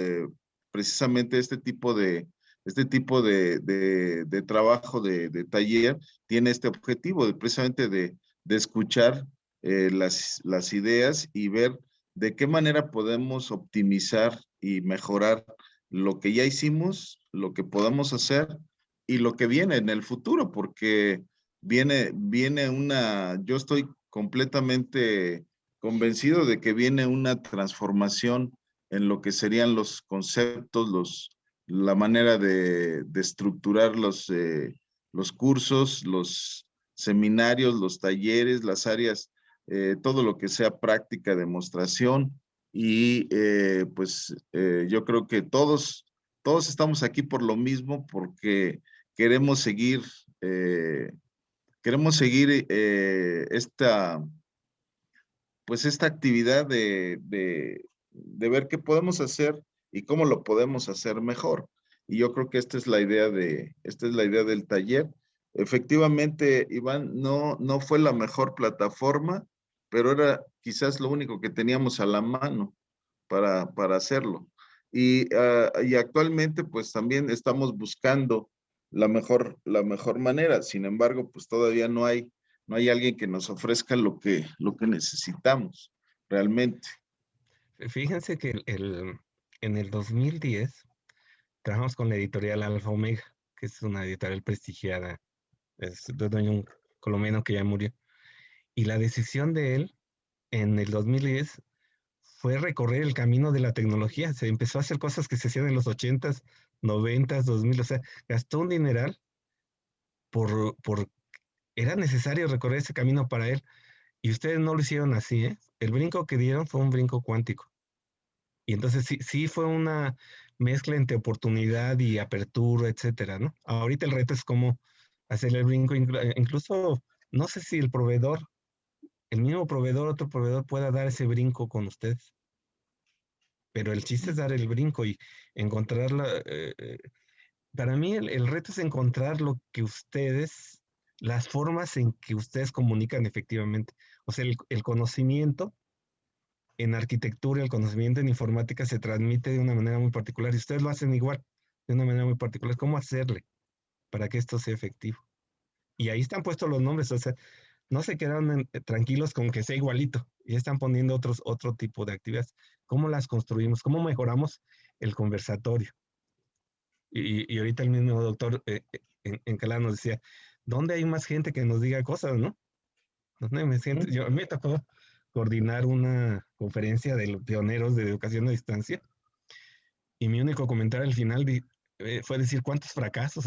precisamente este tipo de trabajo, de taller, tiene este objetivo precisamente de escuchar las ideas y ver de qué manera podemos optimizar y mejorar lo que ya hicimos, lo que podamos hacer y lo que viene en el futuro, porque viene yo estoy completamente convencido de que viene una transformación en lo que serían los conceptos, la manera de estructurar los cursos, los seminarios, los talleres, las áreas, todo lo que sea práctica, demostración, y yo creo que todos estamos aquí por lo mismo, porque queremos seguir esta actividad de ver qué podemos hacer y cómo lo podemos hacer mejor. Y yo creo que esta es la idea del taller. Efectivamente, Iván, no fue la mejor plataforma, pero era quizás lo único que teníamos a la mano para hacerlo. Y actualmente, pues también estamos buscando la mejor manera. Sin embargo, pues todavía no hay alguien que nos ofrezca lo que necesitamos realmente. Fíjense que en el 2010 trabajamos con la editorial Alfa Omega, que es una editorial prestigiada, es de un colombiano que ya murió. Y la decisión de él en el 2010 fue recorrer el camino de la tecnología. Se empezó a hacer cosas que se hacían en los 80s, 90s, 2000, o sea, gastó un dineral por era necesario recorrer ese camino para él. Y ustedes no lo hicieron así, ¿eh? El brinco que dieron fue un brinco cuántico. Y entonces sí fue una mezcla entre oportunidad y apertura, etcétera, ¿no? Ahorita el reto es cómo hacer el brinco, incluso no sé si el mismo proveedor, otro proveedor pueda dar ese brinco con ustedes. Pero el chiste es dar el brinco y encontrarla. Para mí el reto es encontrar las formas en que ustedes comunican efectivamente. O sea, el conocimiento en arquitectura, el conocimiento en informática se transmite de una manera muy particular y ustedes lo hacen igual, de una manera muy particular. ¿Cómo hacerle para que esto sea efectivo? Y ahí están puestos los nombres, o sea, no se quedaron tranquilos con que sea igualito, ya están poniendo otro tipo de actividades. ¿Cómo las construimos? ¿Cómo mejoramos el conversatorio? Y ahorita el mismo doctor Encalada nos decía, ¿dónde hay más gente que nos diga cosas, no? A mí me tocó coordinar una conferencia de los pioneros de educación a distancia y mi único comentario al final fue decir cuántos fracasos,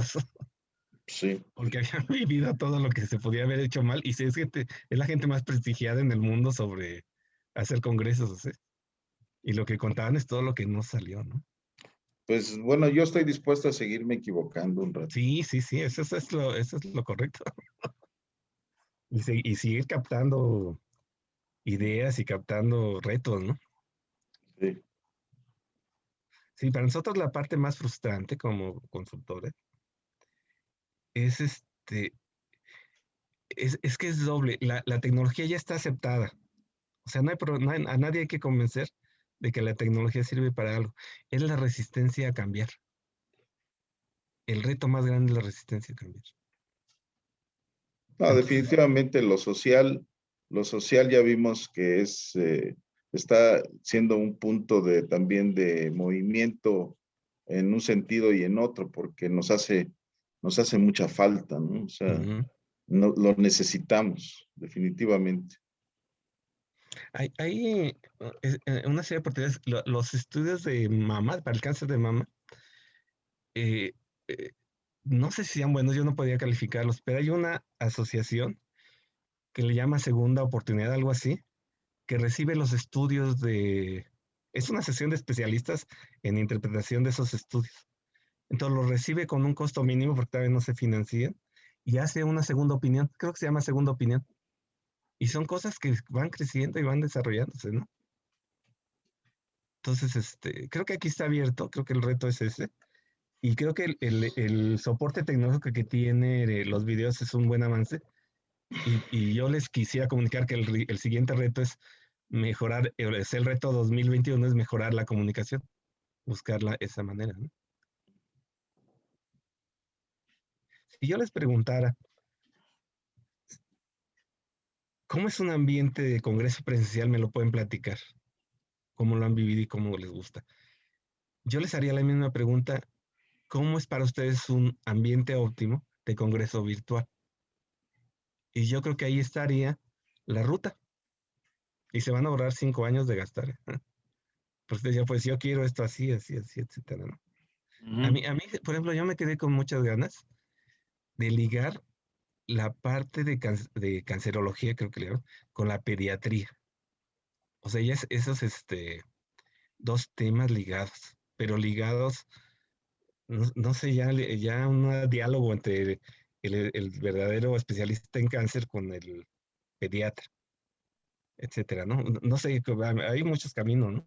Sí. porque habían vivido todo lo que se podía haber hecho mal y es la gente más prestigiada en el mundo sobre hacer congresos, o sea, y lo que contaban es todo lo que no salió, ¿no? Pues bueno, yo estoy dispuesto a seguirme equivocando un rato. Sí, eso es lo correcto. Y seguir captando ideas y captando retos, ¿no? Sí. Sí, para nosotros la parte más frustrante como consultores es es que es doble. La tecnología ya está aceptada. O sea, a nadie hay que convencer de que la tecnología sirve para algo. Es la resistencia a cambiar. El reto más grande es la resistencia a cambiar. No, Entonces, definitivamente lo social ya vimos que está siendo un punto también de movimiento en un sentido y en otro, porque nos hace mucha falta, ¿no? O sea, lo necesitamos, definitivamente. Hay una serie de oportunidades. Los estudios de mama, para el cáncer de mama, eh, eh, no sé si sean buenos, yo no podía calificarlos, pero hay una asociación que le llama Segunda Oportunidad, algo así, que recibe los estudios es una sesión de especialistas en interpretación de esos estudios. Entonces los recibe con un costo mínimo porque todavía no se financian y hace una segunda opinión, creo que se llama segunda opinión. Y son cosas que van creciendo y van desarrollándose, ¿no? Entonces, creo que aquí está abierto, creo que el reto es ese. Y creo que el soporte tecnológico que tiene los videos es un buen avance. Y yo les quisiera comunicar que el siguiente reto es mejorar, es el reto 2021, es mejorar la comunicación. buscarla esa manera, ¿no? Si yo les preguntara, ¿cómo es un ambiente de congreso presencial? ¿Me lo pueden platicar? ¿Cómo lo han vivido y cómo les gusta? Yo les haría la misma pregunta. ¿Cómo es para ustedes un ambiente óptimo de congreso virtual? Y yo creo que ahí estaría la ruta. Y se van a ahorrar 5 años de gastar. Porque ustedes ya, pues yo quiero esto así, así, así, etcétera, ¿no? A mí, por ejemplo, yo me quedé con muchas ganas de ligar la parte de cancerología, creo que le llaman, con la pediatría. O sea, ya esos dos temas ligados, pero ligados, no sé, ya un diálogo entre el verdadero especialista en cáncer con el pediatra, etcétera, ¿no? No sé, hay muchos caminos, ¿no?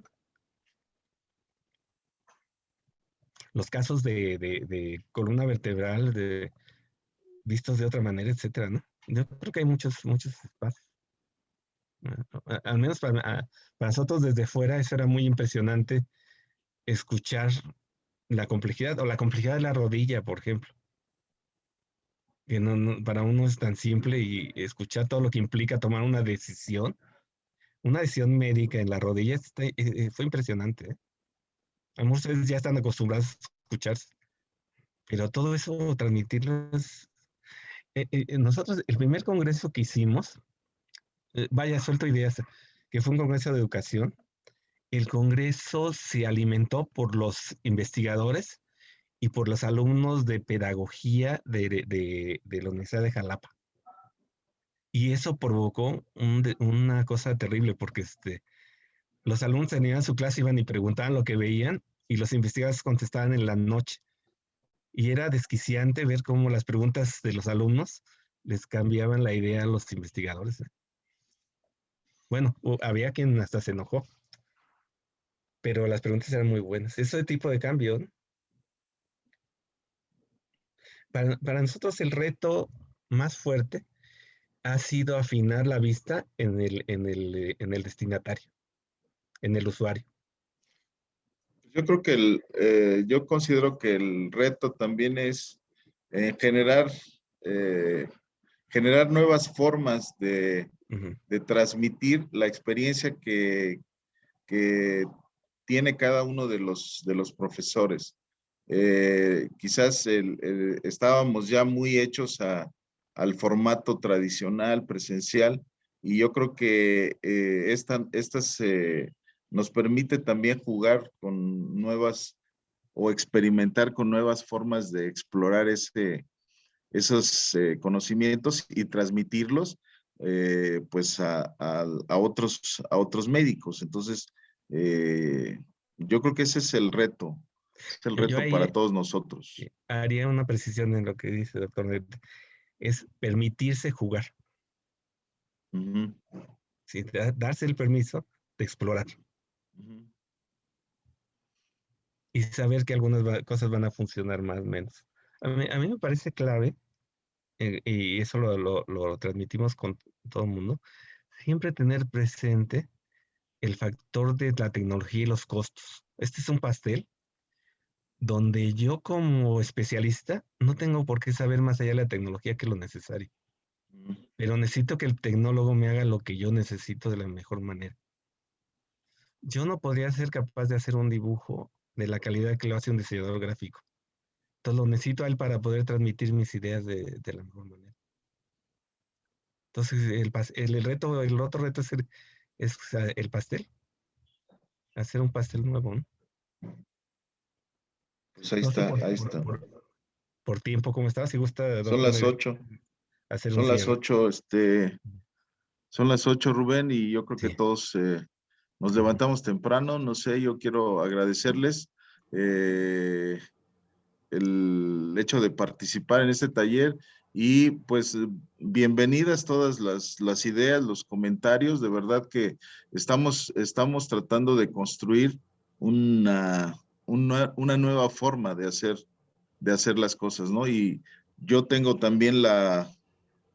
Los casos de columna vertebral vistos de otra manera, etcétera, ¿no? Yo creo que hay muchos espacios. Al menos para nosotros desde fuera, eso era muy impresionante, escuchar la complejidad de la rodilla, por ejemplo. Que para uno es tan simple, y escuchar todo lo que implica tomar una decisión médica en la rodilla, fue impresionante, ¿eh? A muchos ustedes ya están acostumbrados a escuchar, pero todo eso transmitirlo es... nosotros, el primer congreso que hicimos, vaya, suelto ideas, que fue un congreso de educación. El congreso se alimentó por los investigadores y por los alumnos de pedagogía de la Universidad de Jalapa. Y eso provocó una cosa terrible, porque los alumnos tenían su clase, iban y preguntaban lo que veían, y los investigadores contestaban en la noche. Y era desquiciante ver cómo las preguntas de los alumnos les cambiaban la idea a los investigadores, ¿eh? Bueno, había quien hasta se enojó, pero las preguntas eran muy buenas. Ese tipo de cambio, ¿no? Para nosotros el reto más fuerte ha sido afinar la vista en el destinatario, en el usuario. Yo creo que yo considero que el reto también es generar nuevas formas Ujú. de transmitir la experiencia que tiene cada uno de los profesores. Quizás estábamos ya muy hechos al formato tradicional, presencial, y yo creo que estas nos permite también jugar con nuevas o experimentar con nuevas formas de explorar esos conocimientos y transmitirlos pues a otros médicos. Entonces, yo creo que ese es el reto. Es el Yo reto ahí para todos nosotros. haría una precisión en lo que dice el doctor Net. Es permitirse jugar, Ujú, ¿sí? Darse el permiso de explorar ujú. y saber que algunas cosas van a funcionar más o menos. A mí me parece clave, y eso lo transmitimos con todo el mundo, siempre tener presente el factor de la tecnología y los costos. Este es un pastel donde yo, como especialista, no tengo por qué saber más allá de la tecnología que lo necesario, pero necesito que el tecnólogo me haga lo que yo necesito de la mejor manera. Yo no podría ser capaz de hacer un dibujo de la calidad que lo hace un diseñador gráfico. Entonces lo necesito a él para poder transmitir mis ideas de la mejor manera. Entonces el otro reto es el pastel, hacer un pastel nuevo, ¿no? Pues ahí No sé está, ahí está. por tiempo cómo estaba, si gusta, Son doctor, las 8. hacer un Son las cierre. 8, son las 8, Rubén, y yo creo que Sí. todos nos levantamos temprano. No sé, yo quiero agradecerles el hecho de participar en este taller, y pues bienvenidas todas las ideas, los comentarios. De verdad que estamos tratando de construir una nueva forma de hacer las cosas, ¿no? Y yo tengo también la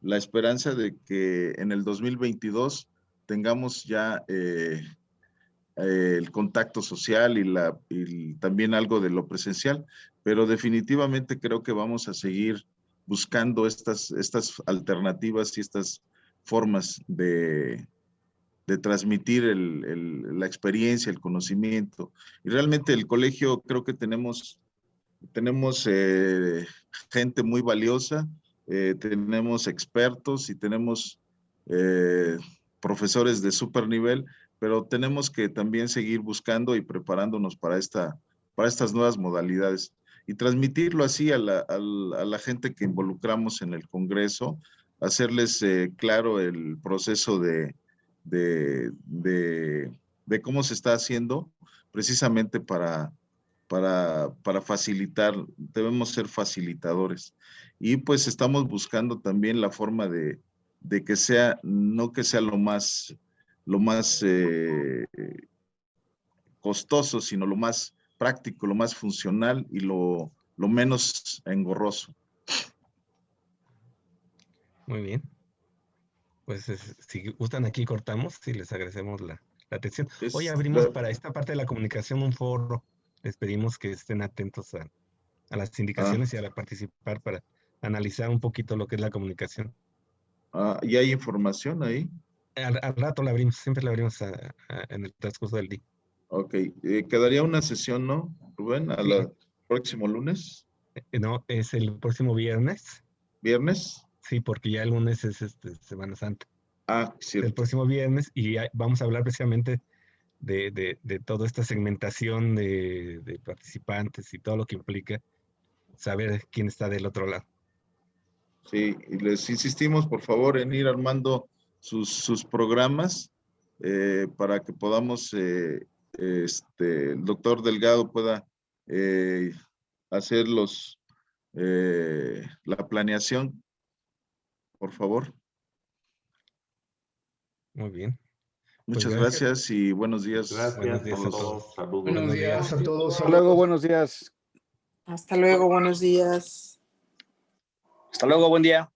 esperanza de que en el 2022 tengamos ya el contacto social y también algo de lo presencial, pero definitivamente creo que vamos a seguir buscando estas alternativas y estas formas de transmitir la experiencia, el conocimiento. Y realmente el colegio creo que tenemos gente muy valiosa, tenemos expertos y tenemos profesores de súper nivel, pero tenemos que también seguir buscando y preparándonos para estas nuevas modalidades y transmitirlo así a la gente que involucramos en el Congreso, hacerles claro el proceso de cómo se está haciendo, precisamente para facilitar, debemos ser facilitadores. Y pues estamos buscando también la forma de que sea, no que sea lo más costoso, sino lo más práctico, lo más funcional y lo menos engorroso. Muy bien. Pues si gustan, aquí cortamos y les agradecemos la atención. Hoy abrimos para esta parte de la comunicación un foro. Les pedimos que estén atentos a las indicaciones y a participar para analizar un poquito lo que es la comunicación. ¿Y hay información ahí? Al rato la abrimos, siempre la abrimos en el transcurso del día. Ok, quedaría una sesión, ¿no, Rubén? ¿El próximo lunes? No, es el próximo viernes. ¿Viernes? Sí, porque ya el lunes es Semana Santa. Cierto. El próximo viernes y vamos a hablar precisamente de toda esta segmentación de participantes y todo lo que implica saber quién está del otro lado. Sí, y les insistimos, por favor, en ir armando sus programas para que podamos, el doctor Delgado pueda hacer la planeación, por favor. Muy bien. Muchas gracias y buenos días. Gracias Buenos días por a todos. todos. Saludos. Buenos días a todos. Hasta luego, buenos días. Hasta luego, buenos días. Hasta luego, buen día.